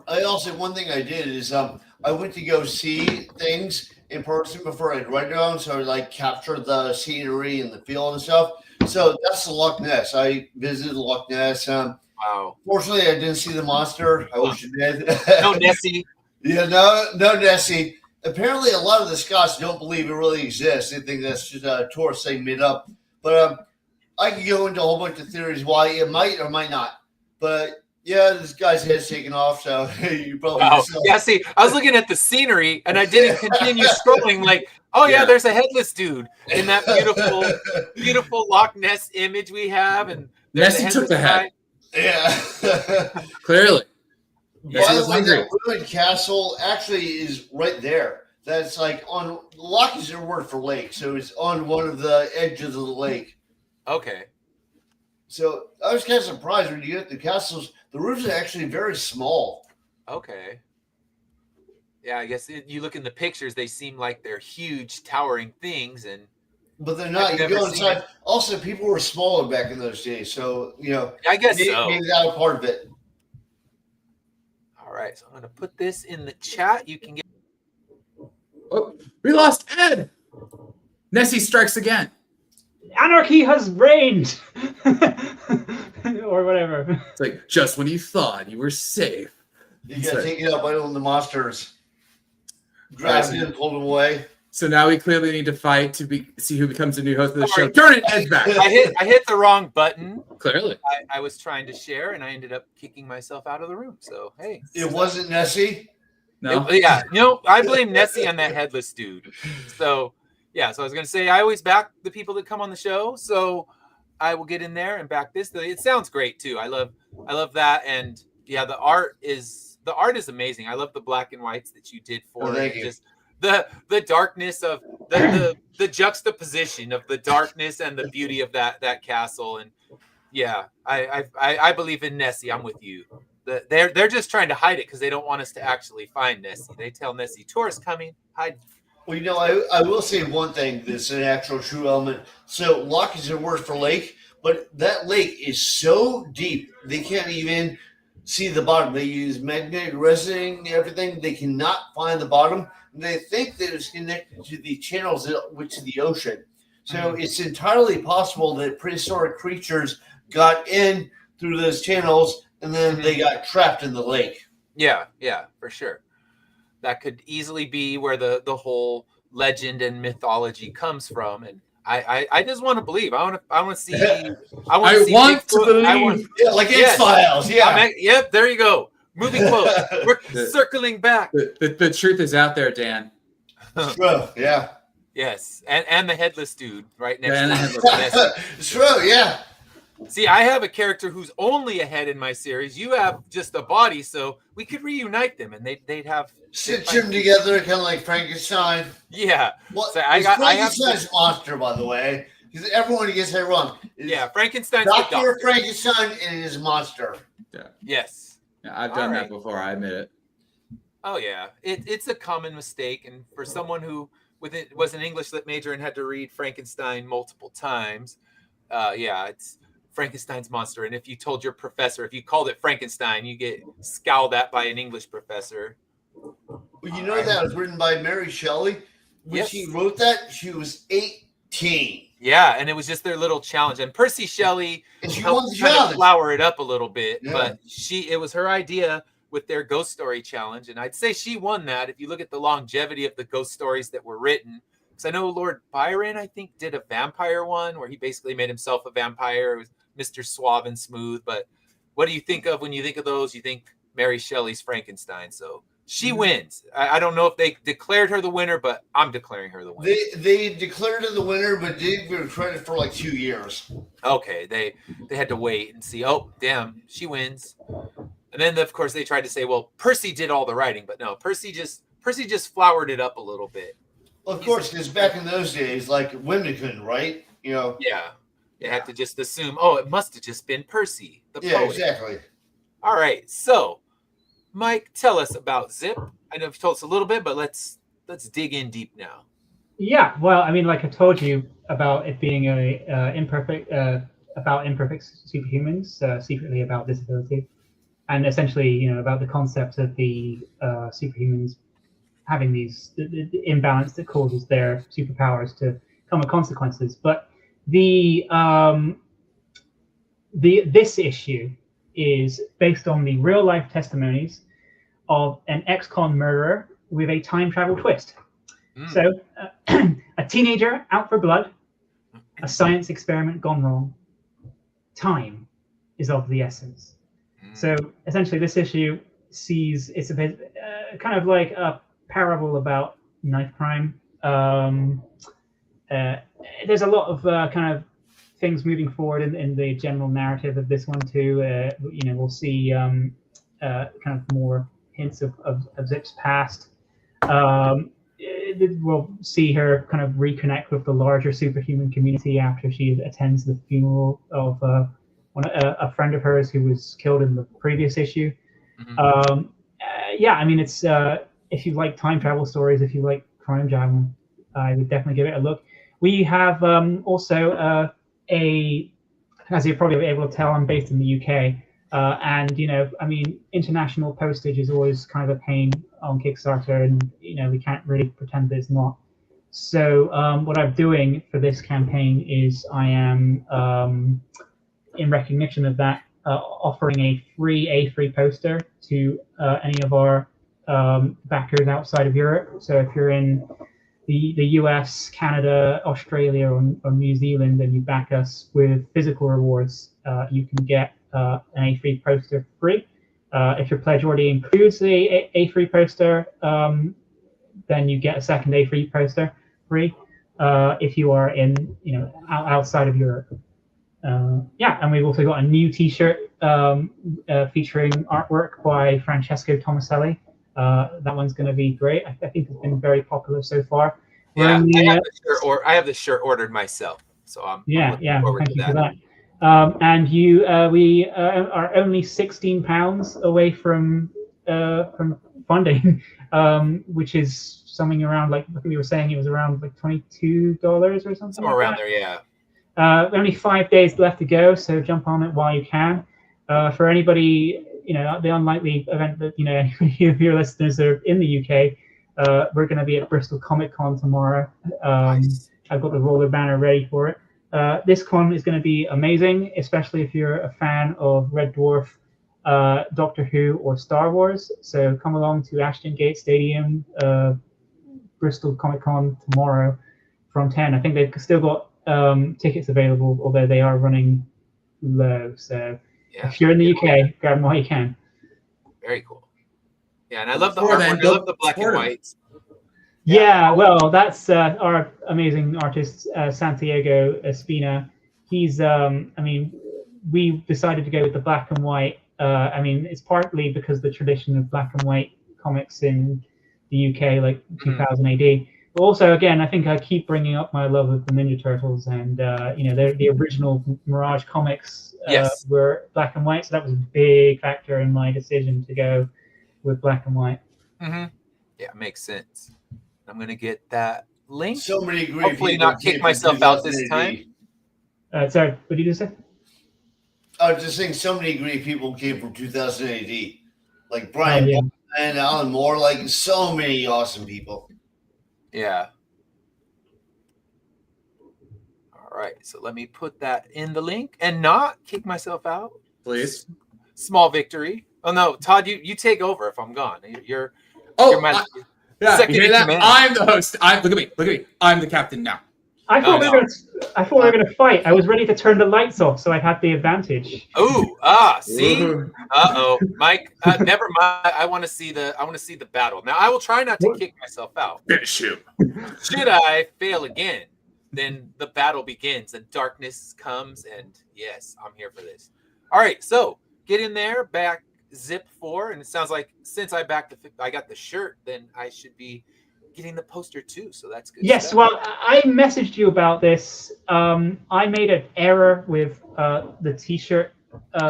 I also, one thing I did is I went to go see things in person before I'd write down, so I like captured the scenery and the feel and stuff. So that's the Loch Ness. I visited Loch Ness. Wow. Fortunately, I didn't see the monster. I wish I did. No Nessie. Yeah, no Nessie. Apparently, a lot of the Scots don't believe it really exists. They think that's just a tourist thing made up. But I could go into a whole bunch of theories why it might or might not. But yeah, this guy's head's taken off, so you probably see, I was looking at the scenery and I didn't continue scrolling like, there's a headless dude in that beautiful Loch Ness image we have, and Nessie took the head. Yeah. Clearly. By the way, that ruined castle actually is right there. That's like on loch is their word for lake, so it's on one of the edges of the lake. Okay. So I was kind of surprised when you get the castles. The roofs are actually very small. Okay. Yeah, I guess you look in the pictures; they seem like they're huge, towering things, but they're not. You go inside. Also, people were smaller back in those days, so I guess maybe that was part of it. All right, so I'm going to put this in the chat. You can get. Oh, we lost Ed. Nessie strikes again. Anarchy has reigned, or whatever. It's like just when you thought you were safe, you got taken up by one of the monsters. Grabbed him, pulled him away. So now we clearly need to fight to see who becomes the new host of the show. Turn it, Ed's back. I hit the wrong button. Clearly, I was trying to share, and I ended up kicking myself out of the room. So hey, it wasn't Nessie. No, I blame Nessie on that headless dude. So. Yeah, so I was going to say I always back the people that come on the show, so I will get in there and back this. It sounds great too. I love that, and yeah, the art is amazing. I love the black and whites that you did for it. Just the darkness of the juxtaposition of the darkness and the beauty of that castle. And yeah, I believe in Nessie. I'm with you. They're just trying to hide it because they don't want us to actually find Nessie. They tell Nessie, tourists coming, hide. Well, I will say one thing that's an actual true element. So loch is a word for lake, but that lake is so deep they can't even see the bottom. They use magnetic resonance, everything. They cannot find the bottom. And they think that it's connected to the channels which is the ocean. So it's entirely possible that prehistoric creatures got in through those channels and then they got trapped in the lake. Yeah, for sure. That could easily be where the whole legend and mythology comes from, and I just want to believe. I want to see. I want to believe. Like X-Files. Yeah. Yep. There you go. Moving close. We're circling back. The truth is out there, Dan. True. Yeah. Yes, and the headless dude right next to him. True. Yeah. See, I have a character who's only a head in my series. You have just a body, so we could reunite them, and they'd have stitch them together, kind of like Frankenstein. Yeah. Well, so Frankenstein's monster, by the way, because everyone gets that wrong. Frankenstein's Dr. Frankenstein and his monster. Yeah. Yes. Yeah, I've done that before. I admit it. Oh yeah, it's a common mistake, and for someone who was an English lit major and had to read Frankenstein multiple times, it's Frankenstein's monster. And if you told your professor, if you called it Frankenstein, you get scowled at by an English professor. Well, you know that was written by Mary Shelley. When she wrote that, she was 18. Yeah, and it was just their little challenge. And Percy Shelley helped kind of flower it up a little bit, but it was her idea with their ghost story challenge, and I'd say she won that. If you look at the longevity of the ghost stories that were written, because I know Lord Byron, I think, did a vampire one where he basically made himself a vampire. It was Mr. Suave and Smooth. But what do you think of when you think of those? You think Mary Shelley's Frankenstein. So she wins. I don't know if they declared her the winner, but I'm declaring her the winner. They declared her the winner, but didn't give her credit for like 2 years. Okay, they had to wait and see. Oh, damn, she wins. And then, of course, they tried to say, well, Percy did all the writing. But no, Percy just flowered it up a little bit. Well, of course, because back in those days, like, women couldn't write, Yeah. They had to just assume, it must have just been Percy, the poet. Yeah, exactly. All right, so Mike, tell us about Zip. I know you've told us a little bit, but let's dig in deep now. Yeah, well, I mean, like I told you about it being imperfect superhumans, secretly about disability, and essentially, about the concept of the superhumans having the imbalance that causes their superpowers to come with consequences. But this issue is based on the real life testimonies of an ex-con murderer with a time travel twist. So a teenager out for blood, a science experiment gone wrong, time is of the essence. So essentially this issue sees, it's a bit kind of like a parable about knife crime. There's a lot of kind of things moving forward in the general narrative of this one too. We'll see kind of more hints of Zip's past. We'll see her kind of reconnect with the larger superhuman community after she attends the funeral of a friend of hers who was killed in the previous issue. I mean, it's if you like time travel stories, if you like crime genre, I would definitely give it a look. We have also as you're probably able to tell, I'm based in the UK, and I mean, international postage is always kind of a pain on Kickstarter, and we can't really pretend that it's not. So what I'm doing for this campaign is I am, in recognition of that, offering a free A3 poster to any of our backers outside of Europe. So if you're in the US, Canada, Australia, or New Zealand, and you back us with physical rewards, you can get an A3 poster free. If your pledge already includes the A3 poster, then you get a second A3 poster free. If you are in, outside of Europe. And we've also got a new T-shirt featuring artwork by Francesco Tomaselli. That one's going to be great. I think it's been very popular so far. Yeah, I have the shirt ordered myself, so I'm looking forward to that. For that. And we are only £16 away from funding, which is something around, like I think we were saying, it was around like $22 or something. Somewhere around there, yeah. Only 5 days left to go, so jump on it while you can. For anybody, the unlikely event that any of your listeners are in the UK, we're going to be at Bristol Comic Con tomorrow. Nice. I've got the roller banner ready for it. This con is going to be amazing, especially if you're a fan of Red Dwarf, Doctor Who, or Star Wars. So come along to Ashton Gate Stadium, Bristol Comic Con tomorrow from 10. I think they've still got tickets available, although they are running low. So if you're in the UK, grab them while you can. Very cool. Yeah, and I love the artwork. I love the black and whites. Yeah, well, that's our amazing artist, Santiago Espina. He's, we decided to go with the black and white. It's partly because the tradition of black and white comics in the UK, like 2000 AD. But also, again, I think I keep bringing up my love of the Ninja Turtles, and the original Mirage comics were black and white, so that was a big factor in my decision to go with black and white. Yeah, it makes sense. I'm going to get that link. So many great Hopefully not kick myself out this time. Sorry, what did you just say? I was just saying so many great people came from 2000 AD. Like Brian and Alan Moore, like so many awesome people. Yeah. All right, so let me put that in the link and not kick myself out. Please. Small victory. Oh no, Todd, you take over if I'm gone. You're my second you hear that? Command. I'm the host. Look at me. I'm the captain now. I thought we were gonna fight. I was ready to turn the lights off, so I had the advantage. Ooh, see? Mike, never mind. I want to see the battle. Now I will try not to kick myself out. Finish him. Should I fail again, then the battle begins and darkness comes, and yes, I'm here for this. All right, so get in there, back zip 4, and it sounds like since I got the shirt, then I should be getting the poster too, so that's good. Yes, well, I messaged you about this. I made an error with the T-shirt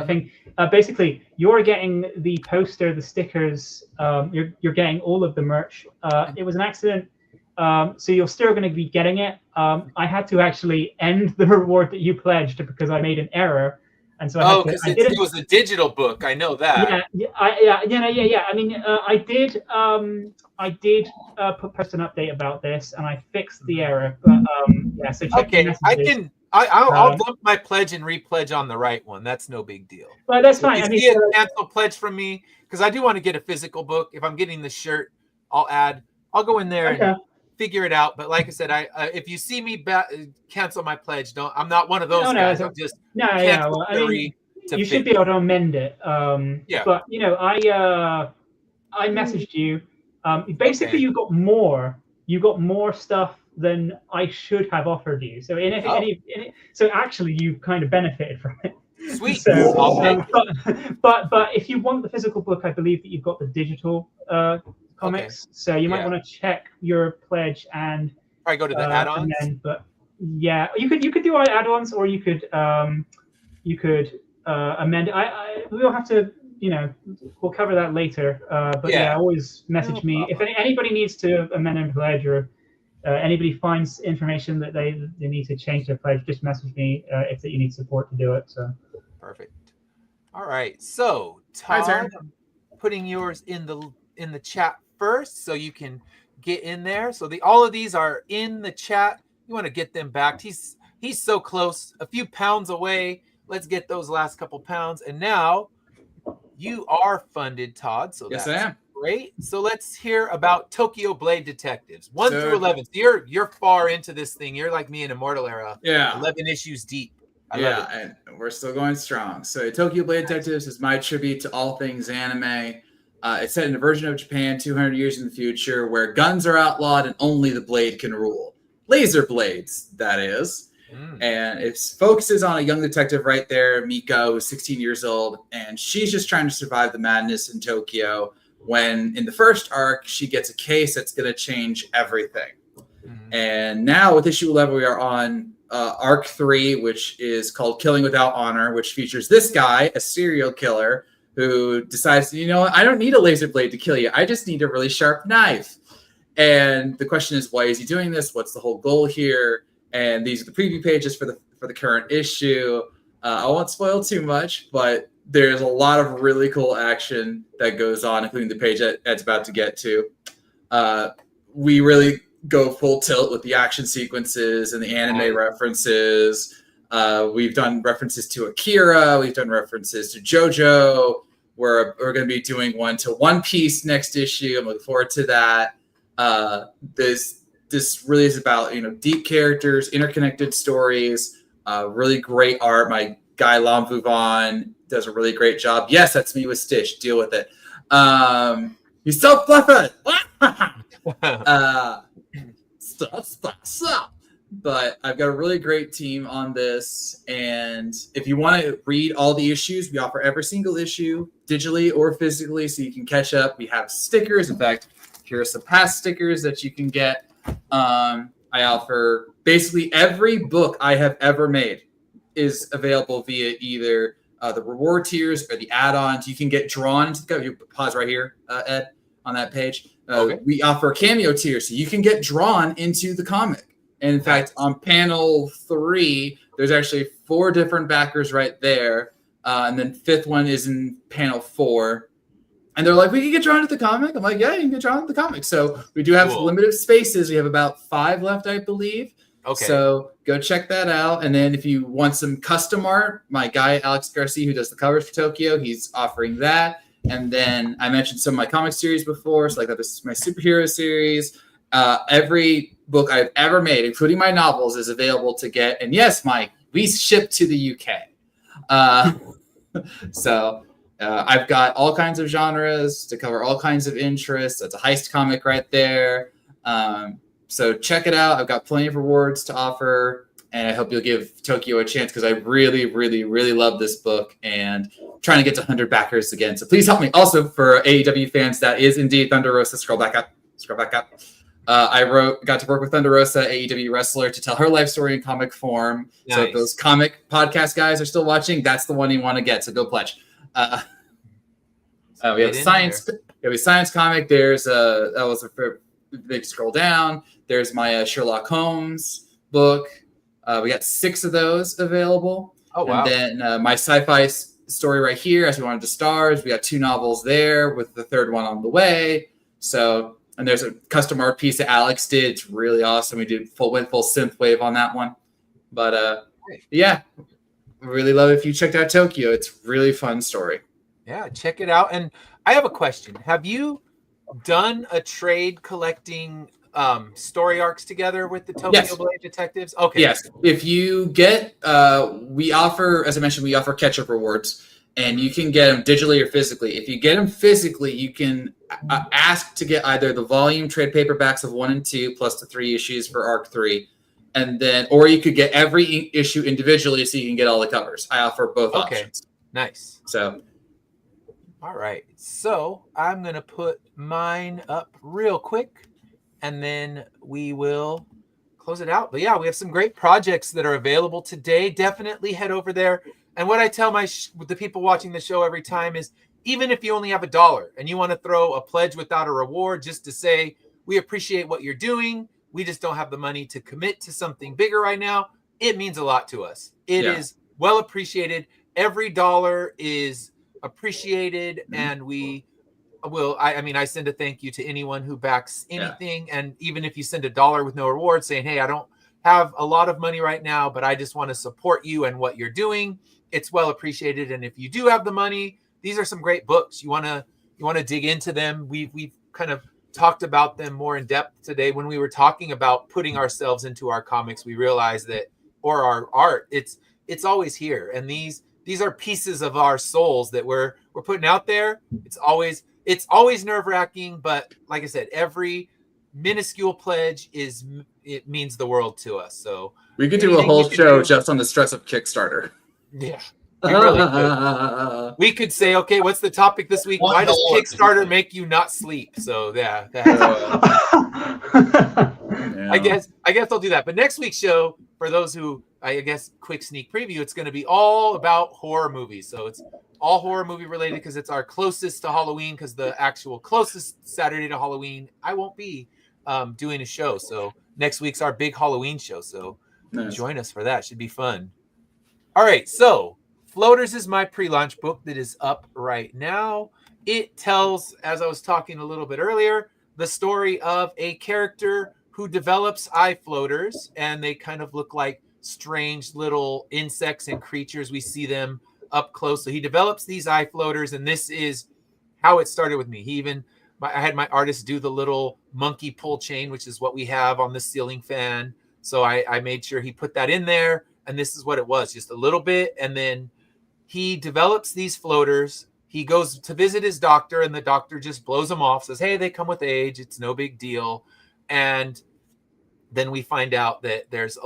thing. Basically, you're getting the poster, the stickers. You're getting all of the merch. It was an accident, so you're still going to be getting it. I had to actually end the reward that you pledged because I may an eror. And so it was a digital book. I know that. Yeah. I mean, I did post an update about this, and I fixed the error. But yeah, so check your messages. I'll dump my pledge and repledge on the right one. That's no big deal. Well, that's fine. If you see a cancel pledge from me, because I do want to get a physical book. If I'm getting the shirt, I'll go in there and figure it out. But like I said, if you see me cancel my pledge, I'm not one of those guys. I'm just Well, I mean, you should be able to amend it. But you know, I messaged you. Basically, you got more stuff than I should have offered you. So so actually, you've kind of benefited from it. Sweet. So, but if you want the physical book, I believe that you've got the digital comics. So you might want to check your pledge and probably go to the add-ons. But yeah, you could do add-ons, or you could amend it. We'll have to, we'll cover that later. But always message me if anybody needs to amend their pledge, or anybody finds information that they need to change their pledge. Just message me if that you need support to do it. So perfect. All right, so Todd, I'm putting yours in the chat first, so you can get in there. So all of these are in the chat. You want to get them back. He's so close, a few pounds away. Let's get those last couple pounds. And now you are funded, Todd. So yes, I am. Great. So let's hear about Tokyo Blade Detectives 1 through 11. So you're far into this thing. You're like me in Immortal Era. Yeah. 11 issues deep. I love it. And we're still going strong. So Tokyo Blade Detectives is my tribute to all things anime. It's set in a version of Japan 200 years in the future where guns are outlawed and only the blade can rule. Laser blades, that is. And it focuses on a young detective right there, Miko, who's 16 years old, and she's just trying to survive the madness in Tokyo when, in the first arc, she gets a case that's going to change everything. And now with issue 11, we are on arc 3, which is called Killing Without Honor, which features this guy, a serial killer, who decides, I don't need a laser blade to kill you. I just need a really sharp knife. And the question is, why is he doing this? What's the whole goal here? And these are the preview pages for the current issue. I won't spoil too much, but there's a lot of really cool action that goes on, including the page that Ed's about to get to. We really go full tilt with the action sequences and the anime references. We've done references to Akira. We've done references to JoJo. We're going to be doing one to One Piece next issue. I'm looking forward to that. This really is about deep characters, interconnected stories, really great art. My guy Lam Vuvan does a really great job. Yes, that's me with Stitch. Deal with it. He's so fluffy. Stop. But I've got a really great team on this. And if you want to read all the issues, we offer every single issue digitally or physically so you can catch up. We have stickers. In fact, here are some past stickers that you can get. I offer basically every book I have ever made is available via either the reward tiers or the add-ons. You can get drawn into the you pause right here, Ed, on that page. We offer a cameo tier, so you can get drawn into the comic. And in fact, on panel 3, there's actually 4 different backers right there. And then 5th one is in panel 4. And they're like, we can get drawn into the comic. I'm like, yeah, you can get drawn into the comic. So we do have limited spaces. We have about 5 left, I believe. Okay. So go check that out. And then if you want some custom art, my guy, Alex Garcia, who does the covers for Tokyo, he's offering that. And then I mentioned some of my comic series before. So like this is my superhero series. Every book I've ever made, including my novels, is available to get. And yes, Mike, we ship to the UK. So I've got all kinds of genres to cover all kinds of interests. That's a heist comic right there. So check it out. I've got plenty of rewards to offer, and I hope you'll give Tokyo a chance because I really, really, really love this book and I'm trying to get to 100 backers again. So please help me. Also, for AEW fans, that is indeed Thunder Rosa. Scroll back up. I got to work with Thunder Rosa, AEW wrestler, to tell her life story in comic form. Nice. So if those comic podcast guys are still watching, that's the one you want to get. So go pledge. We have science. We have a science comic. There's that was a big scroll down. There's my Sherlock Holmes book. We got 6 of those available. Oh wow! And then my sci-fi story right here, As We Wanted to Stars. We got 2 novels there with the 3rd one on the way. So, and there's a custom art piece that Alex did. It's really awesome. We went full synthwave on that one. But yeah, really love it. If you checked out Tokyo, it's a really fun story. Yeah, check it out. And I have a question. Have you done a trade collecting story arcs together with the Tokyo Blade Detectives? Okay. Yes. If you get, we offer, as I mentioned, we offer catch-up rewards, and you can get them digitally or physically. If you get them physically, you can ask to get either the volume trade paperbacks of 1 and 2 plus the 3 issues for arc 3. And then, or you could get every issue individually so you can get all the covers. I offer both options. Nice. So, all right. So I'm going to put mine up real quick and then we will close it out. But yeah, we have some great projects that are available today. Definitely head over there. And what I tell the people watching the show every time is, even if you only have $1 and you want to throw a pledge without a reward just to say, we appreciate what you're doing, we just don't have the money to commit to something bigger right now, it means a lot to us. It is well appreciated. Every dollar is appreciated, and we will. I send a thank you to anyone who backs anything, and even if you send $1 with no reward, saying, "Hey, I don't have a lot of money right now, but I just want to support you and what you're doing," it's well appreciated. And if you do have the money, these are some great books. You want to dig into them. We've kind of talked about them more in depth today. When we were talking about putting ourselves into our comics, we realized that, or our art, it's always here. And these are pieces of our souls that we're putting out there. It's always nerve-wracking, but like I said, every minuscule pledge it means the world to us. So we could do a whole show just on the stress of Kickstarter. Yeah. We really could. We could say, okay, what's the topic this week? Why does Kickstarter make you not sleep? So yeah, I guess I'll do that. But next week's show, for those who, I guess, quick sneak preview, it's going to be all about horror movies. So it's all horror movie related because it's our closest to Halloween, because the actual closest Saturday to Halloween, I won't be doing a show. So next week's our big Halloween show. So join us for that. Should be fun. All right. So Floaters is my pre-launch book that is up right now. It tells, as I was talking a little bit earlier, the story of a character who develops eye floaters, and they kind of look like strange little insects and creatures. We see them up close. So he develops these eye floaters, and this is how it started with me. I had my artist do the little monkey pull chain, which is what we have on the ceiling fan. So I made sure he put that in there, and this is what it was, just a little bit. And then he develops these floaters. He goes to visit his doctor, and the doctor just blows them off, says, hey, they come with age. It's no big deal. And then we find out that there's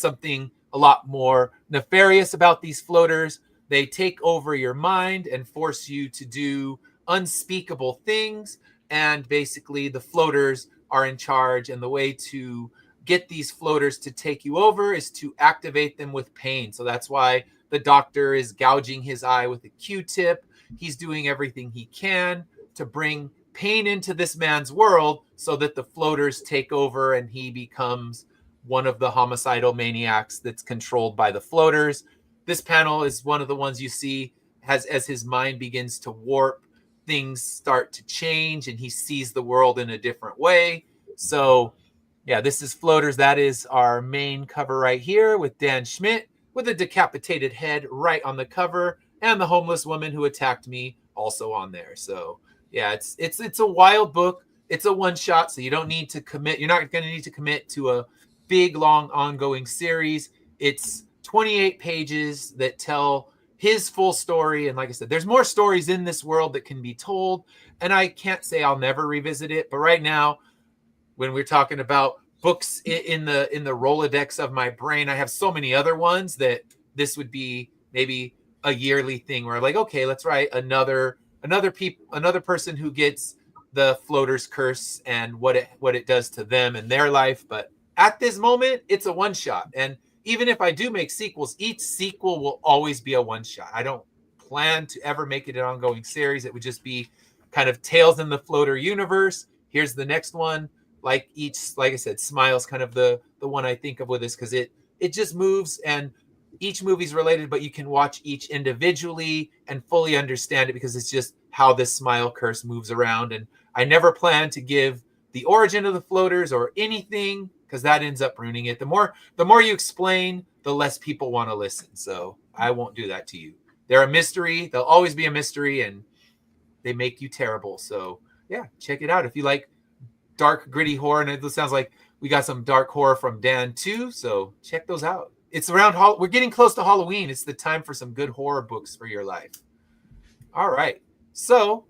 something a lot more nefarious about these floaters. They take over your mind and force you to do unspeakable things. And basically the floaters are in charge. And the way to get these floaters to take you over is to activate them with pain. So that's why the doctor is gouging his eye with a Q-tip. He's doing everything he can to bring pain into this man's world so that the floaters take over and he becomes one of the homicidal maniacs that's controlled by the floaters. This panel is one of the ones you see as his mind begins to warp. things start to change and he sees the world in a different way. So yeah, this is Floaters. That is our main cover right here with Dan Schmidt with a decapitated head right on the cover, and the homeless woman who attacked me also on there. So yeah, it's a wild book. It's a one shot, so you don't need to commit. You're not going to need to commit to a big, long, ongoing series. It's 28 pages that tell his full story. And like I said, there's more stories in this world that can be told. And I can't say I'll never revisit it. But right now, when we're talking about books in the Rolodex of my brain, I have so many other ones that this would be maybe a yearly thing where like, okay, let's write another person who gets the Floaters curse and what it does to them and their life. But at this moment, it's a one shot. And even if I do make sequels, each sequel will always be a one shot. I don't plan to ever make it an ongoing series. It would just be kind of Tales in the Floater universe. Here's the next one. Like I said, Smile's kind of the one I think of with this, because it just moves and each movie's related, but you can watch each individually and fully understand it because it's just how this Smile curse moves around. And I never plan to give the origin of the Floaters or anything, because that ends up ruining it. The more you explain, the less people want to listen. So I won't do that to you. They're a mystery. They'll always be a mystery, and they make you terrible. So yeah, check it out if you like dark, gritty horror. And it sounds like we got some dark horror from Dan too. So check those out. It's around we're getting close to Halloween. It's the time for some good horror books for your life. All right. So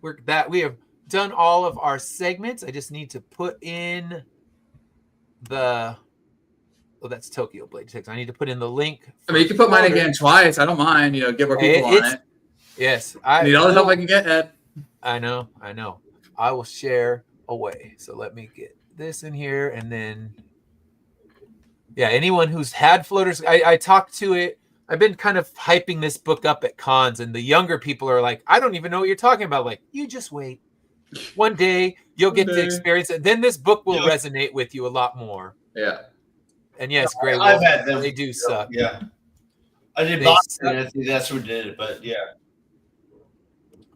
we have done all of our segments. I just need to put in that's Tokyo Blade 6. I need to put in the link. I mean, you can put mine again twice. I don't mind. Get more people on it. Yes. I need all the help I can get, Ed. I know. I will share away. So let me get this in here, and then yeah, anyone who's had Floaters, I talked to it. I've been kind of hyping this book up at cons, and the younger people are like, I don't even know what you're talking about. Like, you just wait. One day you'll get to experience it. Then this book will resonate with you a lot more. Yeah. And yes, Greg, I've had them. They do suck. Yeah. I did Boston. I think that's what did it, but yeah.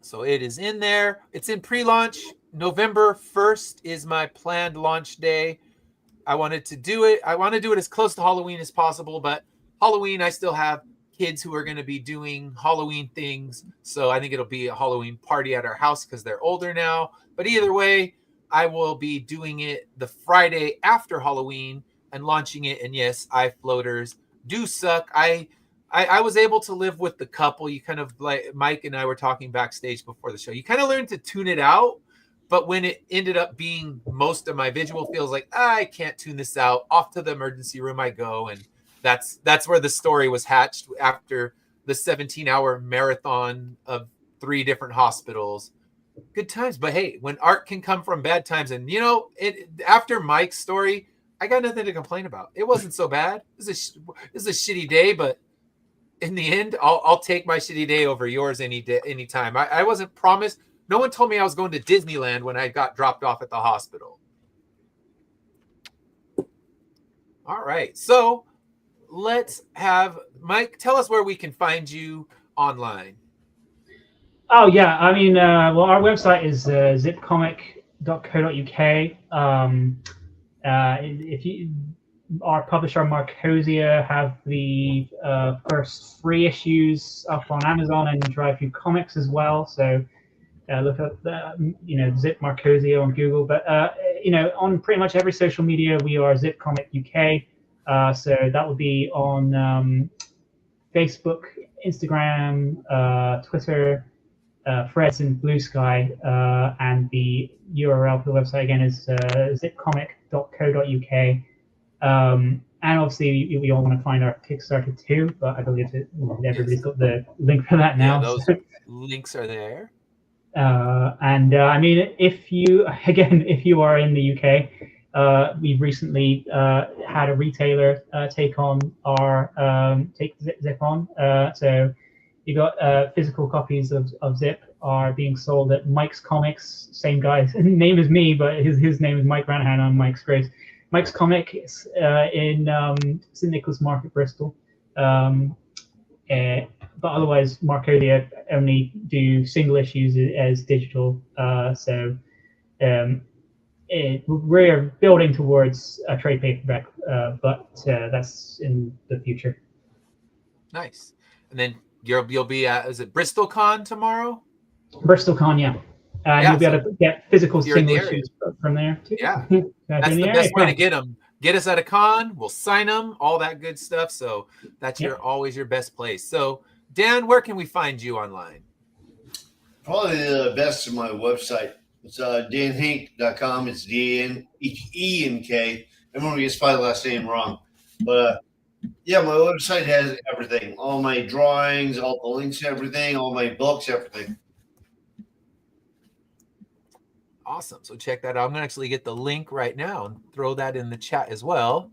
So it is in there. It's in pre-launch. November 1st is my planned launch day. I wanted to do it. I want to do it as close to Halloween as possible, but Halloween, I still have kids who are going to be doing Halloween things. So I think it'll be a Halloween party at our house because they're older now. But either way, I will be doing it the Friday after Halloween and launching it. And yes, Floaters do suck. I was able to live with the couple. You kind of like Mike and I were talking backstage before the show. You kind of learn to tune it out. But when it ended up being most of my visual feels like, I can't tune this out. Off to the emergency room I go. And that's where the story was hatched after the 17-hour marathon of 3 different hospitals. Good times. But hey, when art can come from bad times, and after Mike's story, I got nothing to complain about. It wasn't so bad. This is a shitty day, but in the end, I'll take my shitty day over yours any time. I wasn't promised. No one told me I was going to Disneyland when I got dropped off at the hospital. All right. So let's have Mike tell us where we can find you online. Oh, yeah. I mean, well, our website is zipcomic.co.uk. Our publisher, Marcosia, have the first 3 issues up on Amazon and Drive-Thru Comics as well. So look up Zip Marcosia on Google. But on pretty much every social media, we are Zip Comic UK. So that would be on Facebook, Instagram, Twitter, Threads, and Blue Sky. And the URL for the website again is zipcomic.co.uk. And obviously, we all want to find our Kickstarter too, but I believe everybody's got the link for that now. Yeah, those links are there. I mean, if you are in the UK, we've recently had a retailer take Zip on. So you got physical copies of Zip are being sold at Mike's Comics. Same guy's name as me, but his name is Mike Ranahan. I'm Mike Scrase. Mike's Comics in St Nicholas Market, Bristol. But otherwise, Marcolia only do single issues as digital. We're building towards a trade paperback, but that's in the future. Nice. And then you'll be at, is it BristolCon tomorrow? BristolCon, yeah. Yeah, you'll be able to get physical you're in the single issues from there too. Yeah. That's the best way to get them. Get us at a con, we'll sign them, all that good stuff. So that's always your best place. So Dan, where can we find you online? Probably the best is my website. It's danhenk.com. It's D-A-N-E-N-K. Everyone gets my last name wrong. But yeah, my website has everything. All my drawings, all the links to everything, all my books, everything. Awesome. So check that out. I'm going to actually get the link right now and throw that in the chat as well.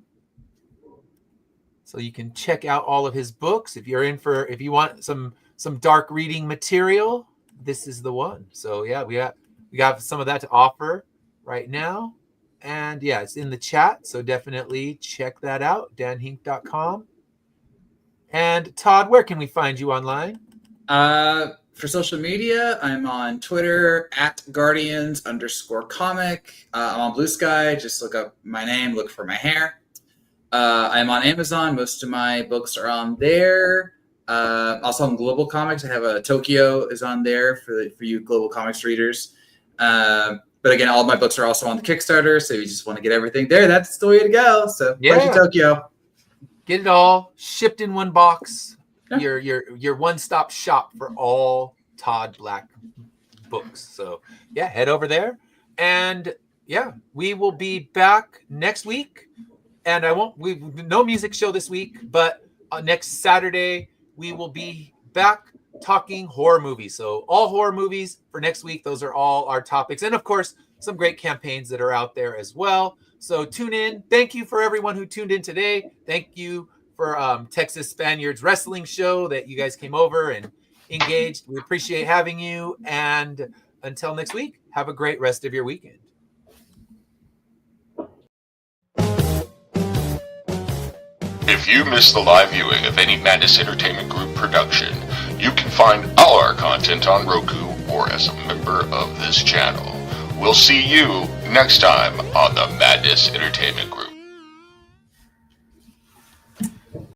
So you can check out all of his books. If you want some dark reading material, this is the one. So yeah, we got some of that to offer right now. And yeah, it's in the chat. So definitely check that out. danhenk.com. And Todd, where can we find you online? For social media, I'm on Twitter at Guardians_comic. I'm on Blue Sky. Just look up my name, look for my hair. I'm on Amazon. Most of my books are on there. Also on Global Comics. I have a Tokyo is on there for you Global Comics readers. But again, all of my books are also on the Kickstarter. So if you just want to get everything there, that's the way to go. So yeah, Tokyo. Get it all shipped in one box. Your one-stop shop for all Todd Black books. So yeah, head over there. And yeah, we will be back next week. And no music show this week, but next Saturday we will be back talking horror movies. So all horror movies for next week. Those are all our topics. And of course, some great campaigns that are out there as well. So tune in. Thank you for everyone who tuned in today. Thank you for Texas Spaniards Wrestling Show that you guys came over and engaged. We appreciate having you. And until next week, have a great rest of your weekend. If you missed the live viewing of any Madness Entertainment Group production, you can find all our content on Roku or as a member of this channel. We'll see you next time on the Madness Entertainment Group.